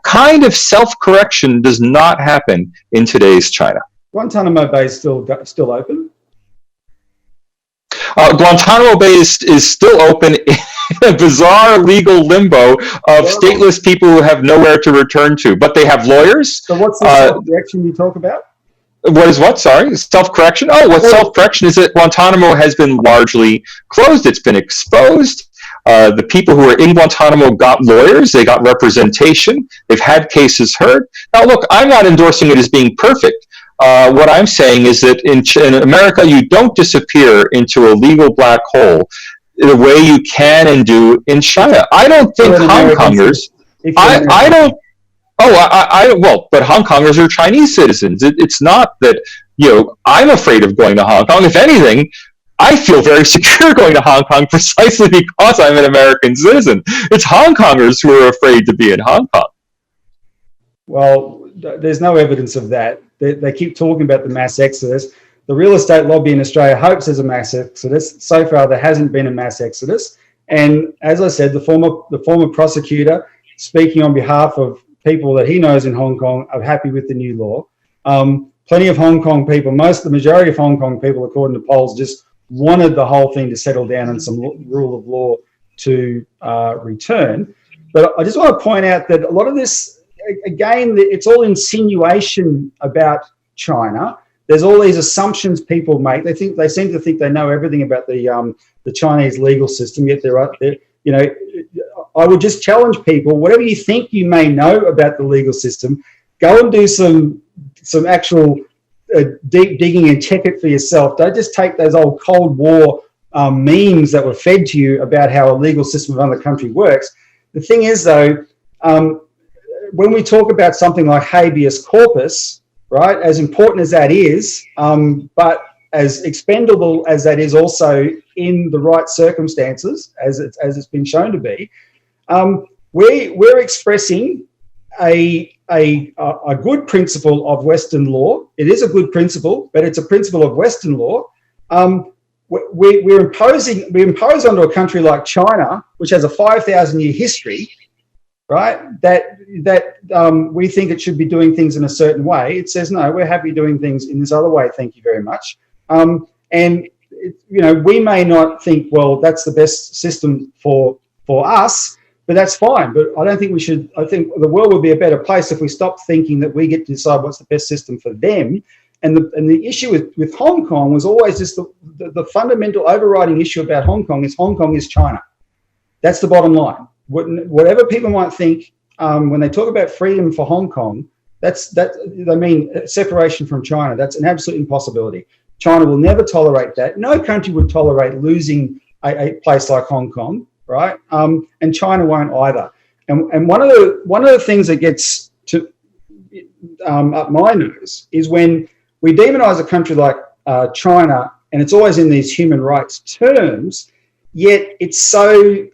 kind of self-correction does not happen in today's China. Guantanamo Bay is still open? Guantanamo Bay is still open in a bizarre legal limbo of stateless people who have nowhere to return to, but they have lawyers. So what's the self-correction you talk about? What is what? Sorry? Self-correction? Self-correction is that Guantanamo has been largely closed. It's been exposed. The people who are in Guantanamo got lawyers. They got representation. They've had cases heard. Now, look, I'm not endorsing it as being perfect. What I'm saying is that in America, you don't disappear into a legal black hole the way you can and do in China. I don't think Hong Kongers... If you're I American. don't. Well, but Hong Kongers are Chinese citizens. It's not that, I'm afraid of going to Hong Kong. If anything, I feel very secure going to Hong Kong precisely because I'm an American citizen. It's Hong Kongers who are afraid to be in Hong Kong. Well, there's no evidence of that. They keep talking about the mass exodus. The real estate lobby in Australia hopes there's a mass exodus. So far, there hasn't been a mass exodus. And as I said, the former prosecutor, speaking on behalf of people that he knows in Hong Kong, are happy with the new law. Plenty of Hong Kong people, the majority of Hong Kong people, according to polls, just wanted the whole thing to settle down and some rule of law to return. But I just want to point out that a lot of this, again, it's all insinuation about China. There's all these assumptions people make. They seem to think they know everything about the Chinese legal system. Yet I would just challenge people: whatever you think you may know about the legal system, go and do some actual deep digging and check it for yourself. Don't just take those old Cold War memes that were fed to you about how a legal system of another country works. The thing is, though, when we talk about something like habeas corpus, right, as important as that is, but as expendable as that is also in the right circumstances, as it's been shown to be, we're expressing a good principle of Western law. It is a good principle, but it's a principle of Western law. We impose onto a country like China, which has a 5,000-year history, right? That we think it should be doing things in a certain way. It says, no, we're happy doing things in this other way. Thank you very much. We may not think, well, that's the best system for us, but that's fine. But I don't think we should. I think the world would be a better place if we stopped thinking that we get to decide what's the best system for them. And the issue with Hong Kong was always just the fundamental overriding issue about Hong Kong is China. That's the bottom line. Whatever people might think when they talk about freedom for Hong Kong, they mean separation from China. That's an absolute impossibility. China will never tolerate that. No country would tolerate losing a place like Hong Kong, right? And China won't either. And one of the things that gets up my nose is when we demonize a country like China, and it's always in these human rights terms, yet it's so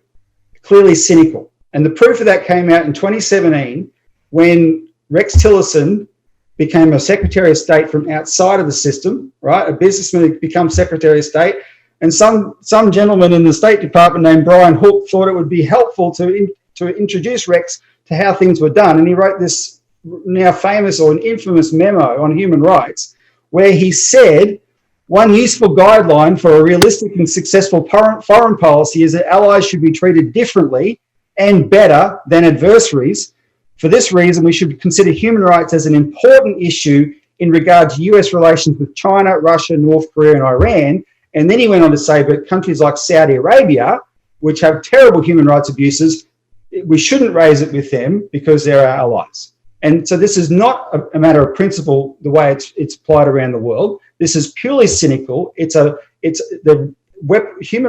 clearly cynical. And the proof of that came out in 2017 when Rex Tillerson became a Secretary of State from outside of the system, right? A businessman who becomes Secretary of State. And some gentleman in the State Department named Brian Hook thought it would be helpful to introduce Rex to how things were done. And he wrote this now famous or an infamous memo on human rights where he said, one useful guideline for a realistic and successful foreign policy is that allies should be treated differently and better than adversaries. For this reason, we should consider human rights as an important issue in regard to US relations with China, Russia, North Korea, and Iran. And then he went on to say, but countries like Saudi Arabia, which have terrible human rights abuses, we shouldn't raise it with them because they're our allies. And so this is not a matter of principle the way it's applied around the world. This is purely cynical. Human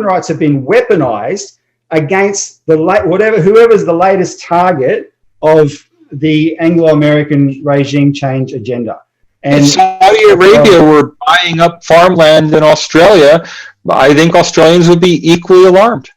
rights have been weaponized against whoever's the latest target of the Anglo-American regime change agenda. And Saudi Arabia were buying up farmland in Australia. I think Australians would be equally alarmed.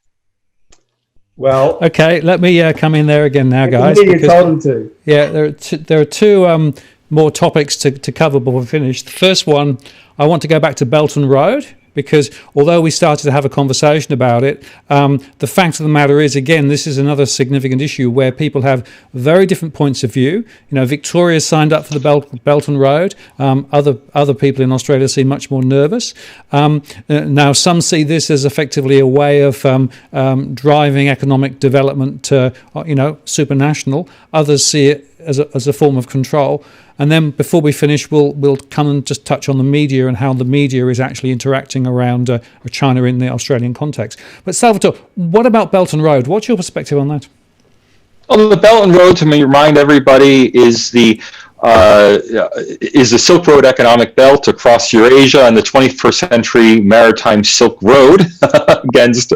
Well, okay, let me come in there again now, guys. You told them to. Yeah, there are two more topics to cover before we finish. The first one, I want to go back to Belton Road, because although we started to have a conversation about it, the fact of the matter is, again, this is another significant issue where people have very different points of view. Victoria signed up for the Belton Road. Other people in Australia seem much more nervous. Now, some see this as effectively a way of driving economic development, supranational. Others see it as a form of control. And then before we finish, we'll come and just touch on the media and how the media is actually interacting around China in the Australian context. But Salvadore, what about Belton Road? What's your perspective on that? Well, the Belton Road, to remind everybody, is the is the Silk Road economic belt across Eurasia and the 21st century maritime Silk Road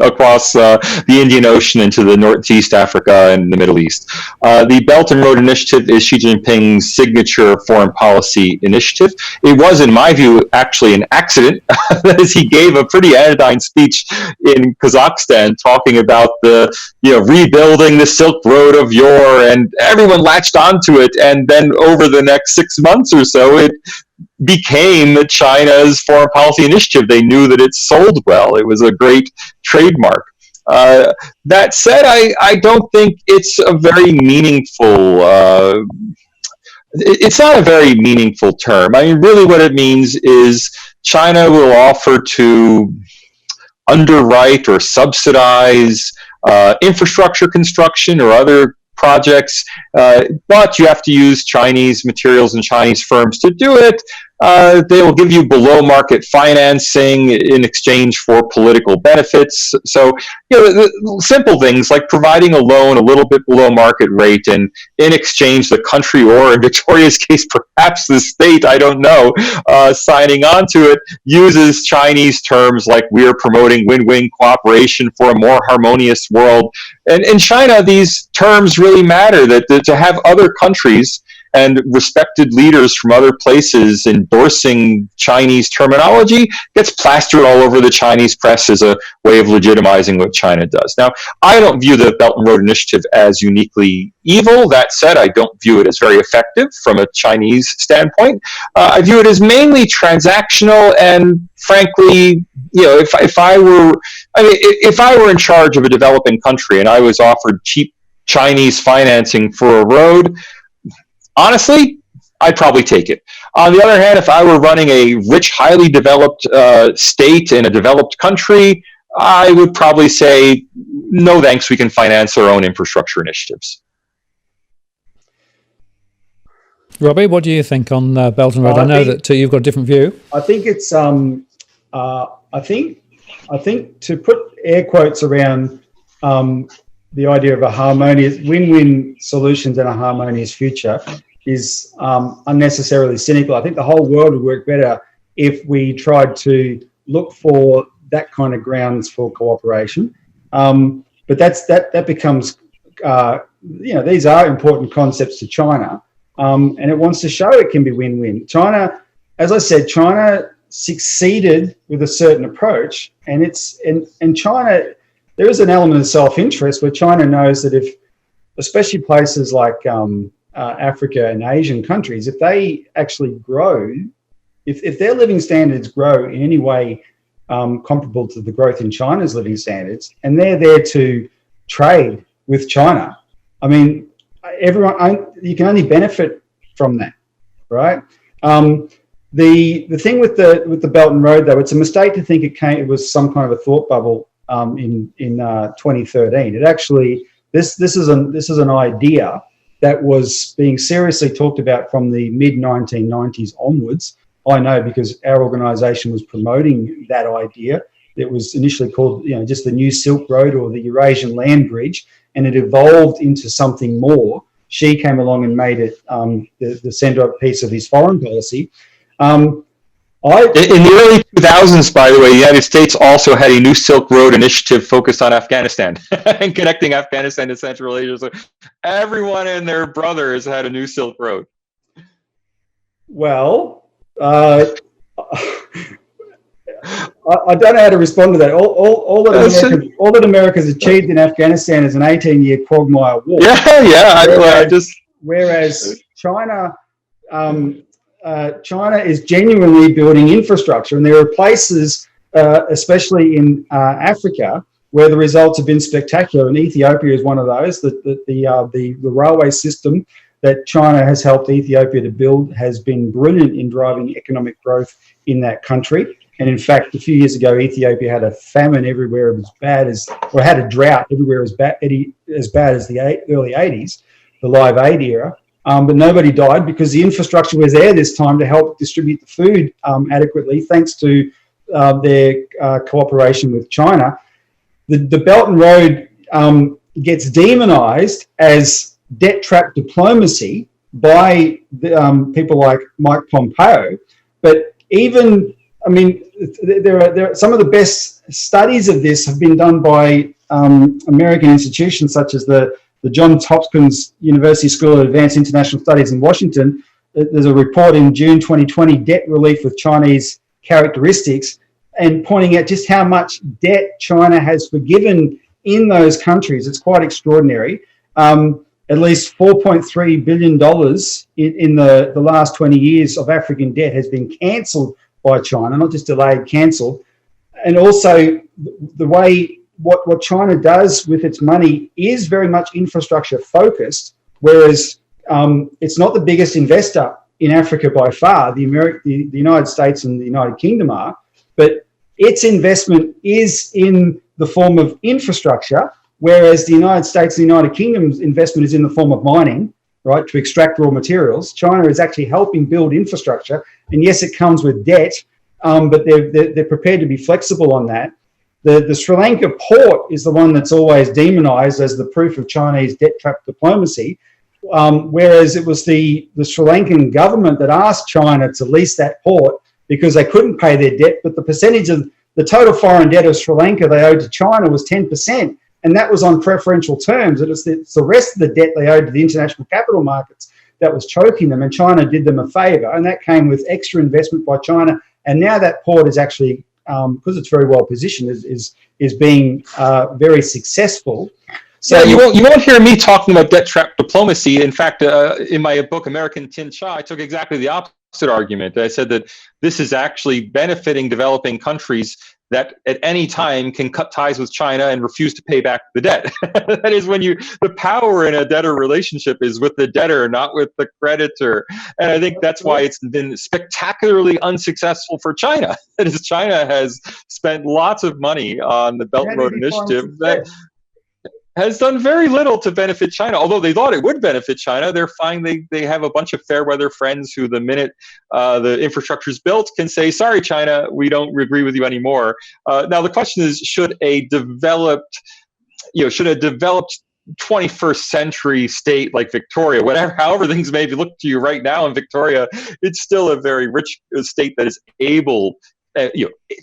across the Indian Ocean into the Northeast Africa and the Middle East. The Belt and Road Initiative is Xi Jinping's signature foreign policy initiative. It was, in my view, actually an accident, as he gave a pretty anodyne speech in Kazakhstan talking about the rebuilding the Silk Road of yore, and everyone latched onto it, and then over the next 6 months or so, it became China's foreign policy initiative. They knew that it sold well. It was a great trademark. That said, I don't think it's a very meaningful. It's not a very meaningful term. I mean, really, what it means is China will offer to underwrite or subsidize infrastructure construction or other projects, but you have to use Chinese materials and Chinese firms to do it. They will give you below market financing in exchange for political benefits. So, simple things like providing a loan a little bit below market rate, and in exchange, the country, or in Victoria's case, perhaps the state, I don't know, signing on to it, uses Chinese terms like we're promoting win-win cooperation for a more harmonious world. And in China, these terms really matter, that to have other countries and respected leaders from other places endorsing Chinese terminology gets plastered all over the Chinese press as a way of legitimizing what China does. Now, I don't view the Belt and Road Initiative as uniquely evil. That said, I don't view it as very effective from a Chinese standpoint. I view it as mainly transactional, and frankly, if I were in charge of a developing country and I was offered cheap Chinese financing for a road, honestly, I'd probably take it. On the other hand, if I were running a rich, highly developed state in a developed country, I would probably say, no thanks, we can finance our own infrastructure initiatives. Robbie, what do you think on Belt and Road? I know that you've got a different view. I think it's I think to put air quotes around the idea of a harmonious win-win solutions and a harmonious future is unnecessarily cynical. I think the whole world would work better if we tried to look for that kind of grounds for cooperation. But that becomes, these are important concepts to China, and it wants to show it can be win-win. China, as I said, China succeeded with a certain approach, and China, there is an element of self-interest where China knows that if, especially places like Africa and Asian countries, if they actually grow, if their living standards grow in any way comparable to the growth in China's living standards, and they're there to trade with China, I mean, you can only benefit from that, right? The thing with the Belt and Road, though, it's a mistake to think it was some kind of a thought bubble in 2013. It actually, this is an idea that was being seriously talked about from the mid-1990s onwards. I know because our organisation was promoting that idea. It was initially called, just the New Silk Road or the Eurasian Land Bridge, and it evolved into something more. Xi came along and made it the centrepiece of his foreign policy. In the early 2000s, by the way, the United States also had a New Silk Road initiative focused on Afghanistan and connecting Afghanistan to Central Asia. So everyone and their brothers had a New Silk Road. Well, I don't know how to respond to that. All that America's achieved in Afghanistan is an 18-year quagmire war. Whereas China. China is genuinely building infrastructure, and there are places, especially in Africa, where the results have been spectacular. And Ethiopia is one of those. The railway system that China has helped Ethiopia to build has been brilliant in driving economic growth in that country. And in fact, a few years ago, Ethiopia had a famine everywhere had a drought everywhere as bad as the early 80s, the Live Aid era. But nobody died because the infrastructure was there this time to help distribute the food adequately, thanks to their cooperation with China. The Belt and Road gets demonized as debt trap diplomacy by people like Mike Pompeo. But even, I mean, there are some of the best studies of this have been done by American institutions such as the Johns Hopkins University School of Advanced International Studies in Washington. There's a report in June 2020, Debt Relief with Chinese Characteristics, and pointing out just how much debt China has forgiven in those countries. It's quite extraordinary. At least $4.3 billion in the last 20 years of African debt has been cancelled by China, not just delayed, cancelled. And also the way what China does with its money is very much infrastructure focused, whereas it's not the biggest investor in Africa by far. The United States and the United Kingdom are, but its investment is in the form of infrastructure, whereas the United States and the United Kingdom's investment is in the form of mining, right, to extract raw materials. China is actually helping build infrastructure, and yes, it comes with debt, but they're prepared to be flexible on that. The Sri Lanka port is the one that's always demonized as the proof of Chinese debt trap diplomacy, whereas it was the Sri Lankan government that asked China to lease that port because they couldn't pay their debt, but the percentage of the total foreign debt of Sri Lanka they owed to China was 10%, and that was on preferential terms. It's the rest of the debt they owed to the international capital markets that was choking them, and China did them a favour, and that came with extra investment by China, and now that port is actually, because it's very well positioned, is being very successful. So you won't hear me talking about debt trap diplomacy. In fact, in my book, American Tin Cha, I took exactly the opposite argument. I said that this is actually benefiting developing countries that at any time can cut ties with China and refuse to pay back the debt. That is when the power in a debtor relationship is with the debtor, not with the creditor. And I think that's why it's been spectacularly unsuccessful for China. That is, China has spent lots of money on the Belt and Road Initiative that has done very little to benefit China. Although they thought it would benefit China, they're finding they have a bunch of fair weather friends who, the minute the infrastructure is built, can say, sorry, China, we don't agree with you anymore. Now, the question is, should a developed 21st century state like Victoria, however things may look to you right now in Victoria, it's still a very rich state that is able,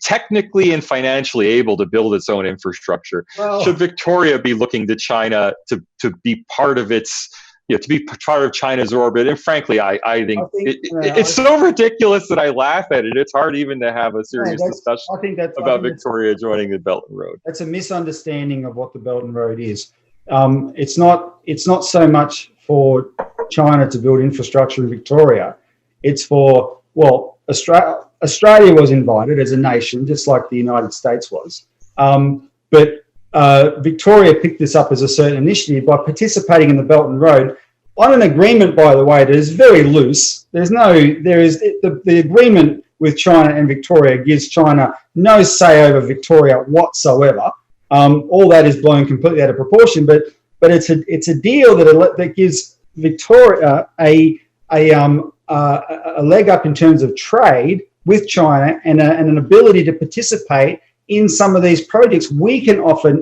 technically and financially able to build its own infrastructure. Well, should Victoria be looking to China to be part of its, to be part of China's orbit? And frankly, I think it's so ridiculous that I laugh at it. It's hard even to have a serious discussion about Victoria joining the Belt and Road. That's a misunderstanding of what the Belt and Road is. It's not so much for China to build infrastructure in Victoria. It's for, well, Australia was invited as a nation, just like the United States was. But Victoria picked this up as a certain initiative by participating in the Belt and Road on an agreement, by the way, that is very loose. The agreement with China and Victoria gives China no say over Victoria whatsoever. All that is blown completely out of proportion, but it's a deal that gives Victoria a leg up in terms of trade with China and an ability to participate in some of these projects. We can offer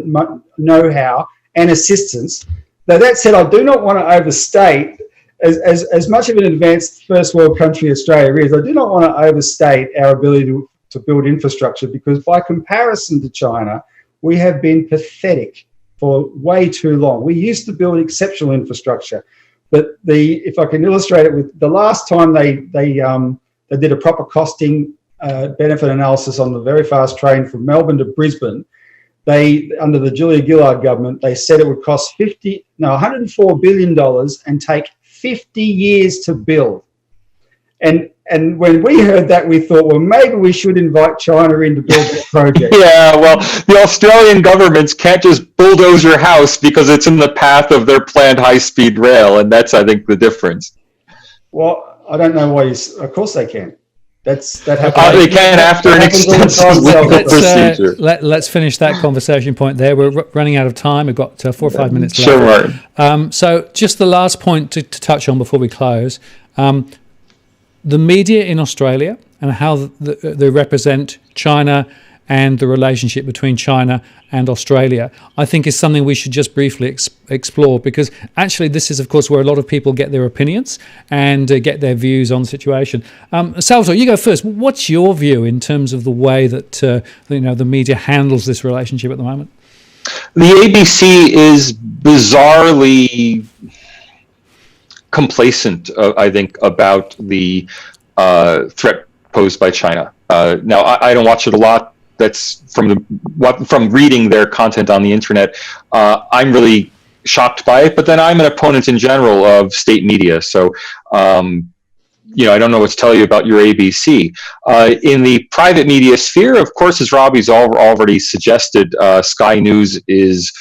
know-how and assistance. Though that said, I do not want to overstate, as much of an advanced first world country Australia is, I do not want to overstate our ability to build infrastructure, because by comparison to China, we have been pathetic for way too long. We used to build exceptional infrastructure, but if I can illustrate it with the last time they did a proper costing benefit analysis on the very fast train from Melbourne to Brisbane, under the Julia Gillard government, they said it would cost $104 billion and take 50 years to build. And when we heard that, we thought, well, maybe we should invite China in to build that project. Yeah, well, the Australian governments can't just bulldoze your house because it's in the path of their planned high-speed rail, and that's, I think, the difference. Well, I don't know why of course they can. That happens. They can after an extensive legal procedure. Let's finish that conversation point there. We're running out of time. We've got 4 or 5 minutes left. Sure, Martin. So just the last point to touch on before we close. The media in Australia and how they represent China and the relationship between China and Australia, I think is something we should just briefly explore, because actually this is, of course, where a lot of people get their opinions and get their views on the situation. Salvadore, you go first. What's your view in terms of the way that the media handles this relationship at the moment? The ABC is bizarrely complacent, I think, about the threat posed by China. Now, I don't watch it a lot. That's from reading their content on the internet. I'm really shocked by it, but then I'm an opponent in general of state media. So, I don't know what to tell you about your ABC. In the private media sphere, of course, as Robbie's already suggested, Sky News is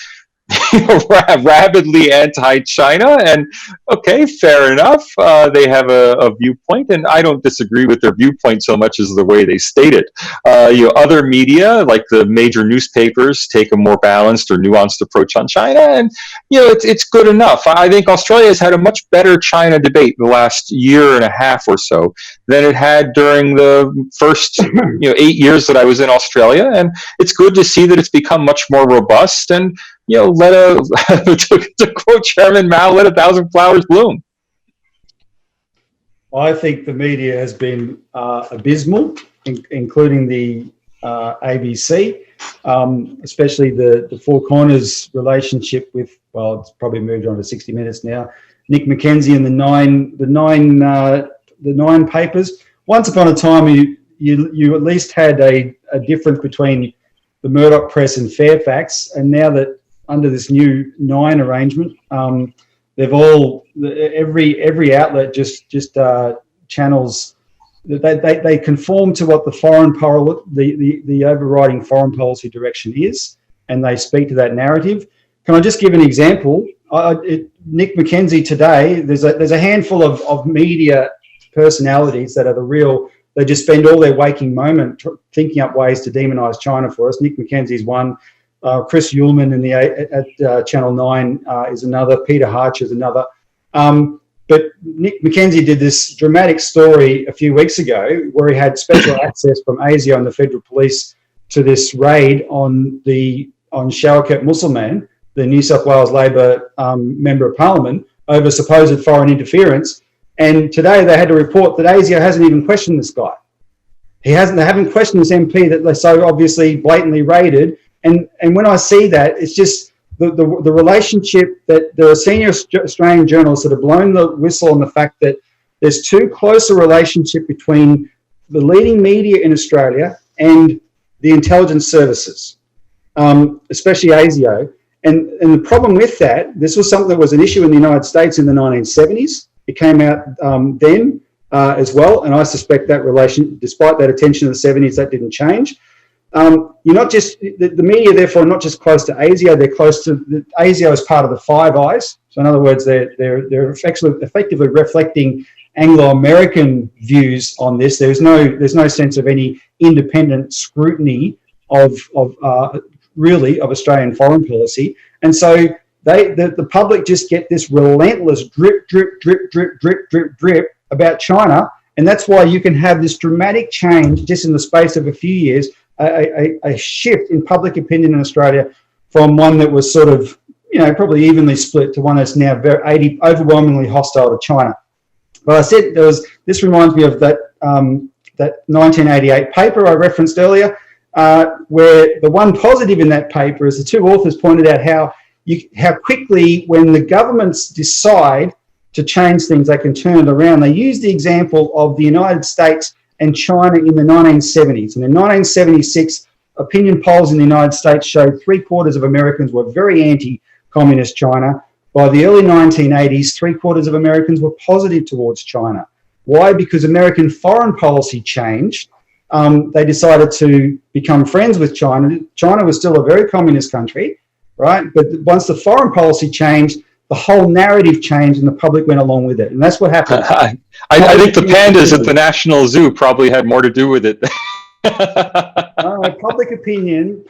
rabidly anti-China, and okay, fair enough. They have a viewpoint, and I don't disagree with their viewpoint so much as the way they state it. Other media, like the major newspapers, take a more balanced or nuanced approach on China, and it's good enough. I think Australia has had a much better China debate the last year and a half or so than it had during the first 8 years that I was in Australia, and it's good to see that it's become much more robust and to quote Chairman Mao, let 1,000 flowers bloom. I think the media has been abysmal, including the ABC, especially the Four Corners relationship with, well, it's probably moved on to 60 Minutes now, Nick McKenzie and the nine papers. Once upon a time, you at least had a difference between the Murdoch press and Fairfax, and now that under this new Nine arrangement, they've all every outlet just channels. They conform to what the overriding foreign policy direction is, and they speak to that narrative. Can I just give an example? Nick McKenzie today. There's a handful of media personalities that are the real. They just spend all their waking moment thinking up ways to demonise China for us. Nick McKenzie's one. Chris Uhlmann at Channel 9 is another. Peter Harch is another. But Nick McKenzie did this dramatic story a few weeks ago where he had special access from ASIO and the Federal Police to this raid on Shawkat Musselman, the New South Wales Labor Member of Parliament, over supposed foreign interference. And today they had to report that ASIO hasn't even questioned this guy. They haven't questioned this MP that they so obviously blatantly raided. And when I see that, it's just the relationship that there are senior Australian journalists that have blown the whistle on the fact that there's too close a relationship between the leading media in Australia and the intelligence services, especially ASIO. And the problem with that, this was something that was an issue in the United States in the 1970s. It came out then as well, and I suspect that relation, despite that attention in the 70s, that didn't change. You're not just the media, therefore, are not just close to ASIO; they're close to ASIO as part of the Five Eyes. So, in other words, they're effectively reflecting Anglo-American views on this. There's no sense of any independent scrutiny of Australian foreign policy, and so the public just get this relentless drip about China, and that's why you can have this dramatic change just in the space of a few years. A shift in public opinion in Australia from one that was sort of, probably evenly split to one that's now very overwhelmingly hostile to China. But I said this reminds me of that 1988 paper I referenced earlier, where the one positive in that paper is the two authors pointed out how quickly, when the governments decide to change things, they can turn it around. They used the example of the United States and China in the 1970s. And in 1976, opinion polls in the United States showed 3/4 of Americans were very anti-communist China. By the early 1980s, 3/4 of Americans were positive towards China. Why? Because American foreign policy changed. They decided to become friends with China. China was still a very communist country, right? But once the foreign policy changed, the whole narrative changed and the public went along with it. And that's what happened. I think the pandas at the National Zoo probably had more to do with it. Public opinion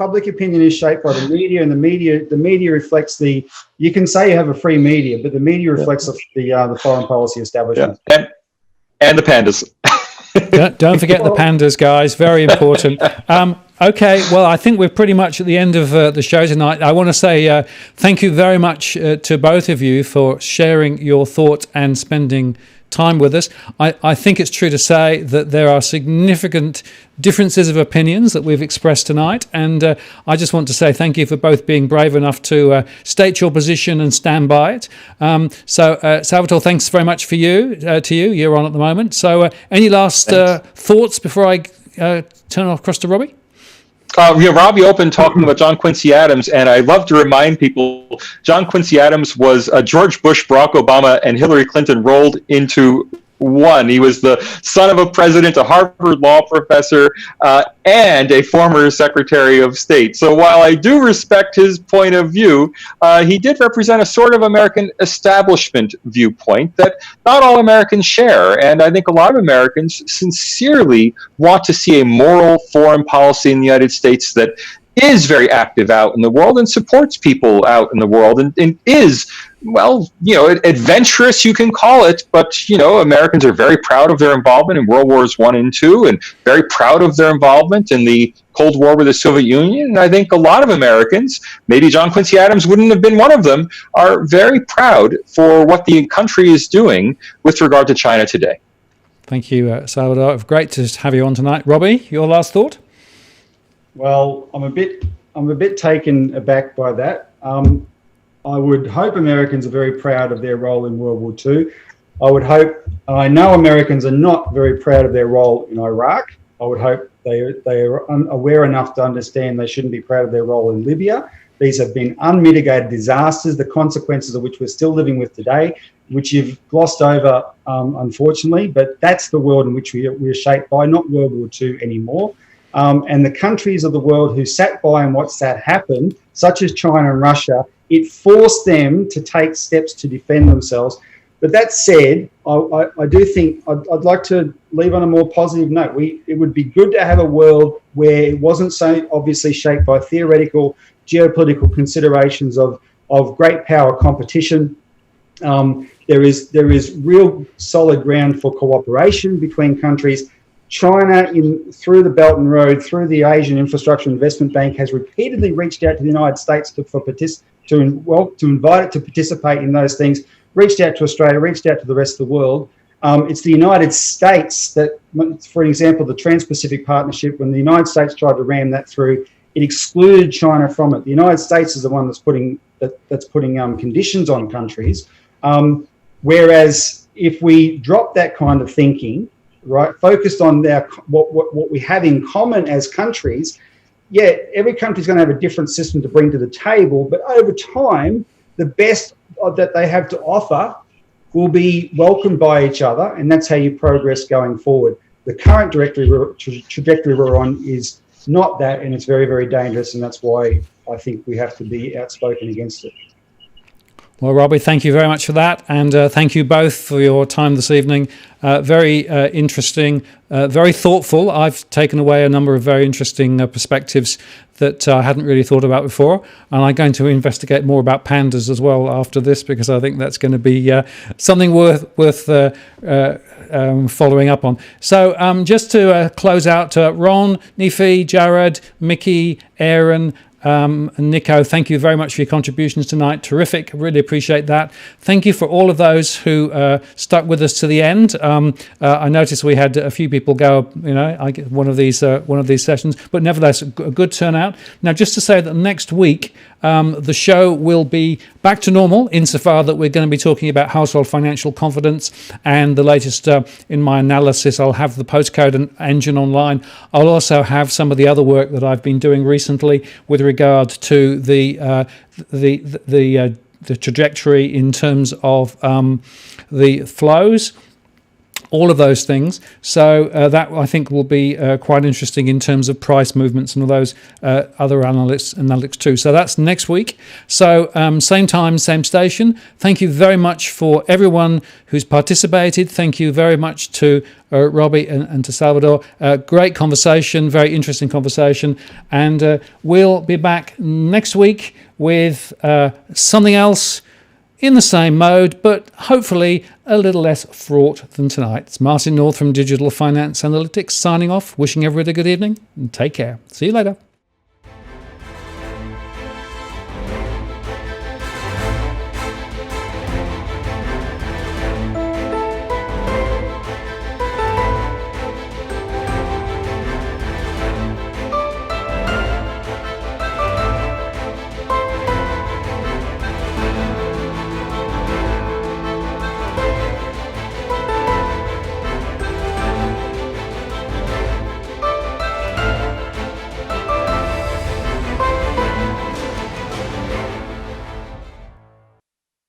is shaped by the media, and the media reflects you can say you have a free media, but the media reflects the foreign policy establishment. Yeah. And the pandas. Don't forget the pandas, guys. Very important. Okay, well, I think we're pretty much at the end of the show tonight. I want to say thank you very much to both of you for sharing your thoughts and spending time with us. I think it's true to say that there are significant differences of opinions that we've expressed tonight, and I just want to say thank you for both being brave enough to state your position and stand by it. So Salvadore, thanks very much to you. You're on at the moment. So any last thoughts before I turn across to Robbie? Robbie opened talking about John Quincy Adams, and I love to remind people, John Quincy Adams was George Bush, Barack Obama, and Hillary Clinton rolled into one. He was the son of a president, a Harvard law professor, and a former Secretary of State. So while I do respect his point of view, he did represent a sort of American establishment viewpoint that not all Americans share. And I think a lot of Americans sincerely want to see a moral foreign policy in the United States that is very active out in the world and supports people out in the world and is, well, adventurous, you can call it, but, Americans are very proud of their involvement in World Wars I and II and very proud of their involvement in the Cold War with the Soviet Union. And I think a lot of Americans, maybe John Quincy Adams wouldn't have been one of them, are very proud for what the country is doing with regard to China today. Thank you, Salvador. Great to have you on tonight. Robbie, your last thought? Well, I'm a bit taken aback by that. I would hope Americans are very proud of their role in World War II. I know Americans are not very proud of their role in Iraq. I would hope they are aware enough to understand they shouldn't be proud of their role in Libya. These have been unmitigated disasters, the consequences of which we're still living with today, which you've glossed over, unfortunately. But that's the world in which we're shaped by, not World War II anymore. And the countries of the world who sat by and watched that happen, such as China and Russia, it forced them to take steps to defend themselves. But that said, I do think I'd like to leave on a more positive note. It would be good to have a world where it wasn't so obviously shaped by theoretical geopolitical considerations of great power competition. There is real solid ground for cooperation between countries. China, through the Belt and Road, through the Asian Infrastructure Investment Bank, has repeatedly reached out to the United States to invite it to participate in those things. Reached out to Australia, reached out to the rest of the world. It's the United States that, for example, the Trans-Pacific Partnership, when the United States tried to ram that through, it excluded China from it. The United States is the one that's putting conditions on countries. Whereas if we drop that kind of thinking, right, focused on what we have in common as countries, every country's going to have a different system to bring to the table, but over time, the best that they have to offer will be welcomed by each other, and that's how you progress going forward. The current trajectory we're on is not that, and it's very, very dangerous, and that's why I think we have to be outspoken against it. Well, Robbie, thank you very much for that, and thank you both for your time this evening. Very interesting, very thoughtful. I've taken away a number of very interesting perspectives that I hadn't really thought about before, and I'm going to investigate more about pandas as well after this, because I think that's going to be something worth following up on. So just to close out, Ron, Nifi, Jared, Mickey, Aaron, and Nico, thank you very much for your contributions tonight. Terrific, really appreciate that. Thank you for all of those who stuck with us to the end. I noticed we had a few people go, I get one of these sessions, but nevertheless, a good turnout. Now, just to say that next week the show will be back to normal insofar that we're going to be talking about household financial confidence and the latest in my analysis. I'll have the postcode engine online. I'll also have some of the other work that I've been doing recently with regard to the trajectory in terms of the flows, all of those things. So that I think will be quite interesting in terms of price movements and all those other analytics too. So that's next week. So same time, same station. Thank you very much for everyone who's participated. Thank you very much to Robbie and to Salvador. Great conversation, very interesting conversation. And we'll be back next week with something else in the same mode, but hopefully a little less fraught than tonight. It's Martin North from Digital Finance Analytics signing off, wishing everybody a good evening and take care. See you later.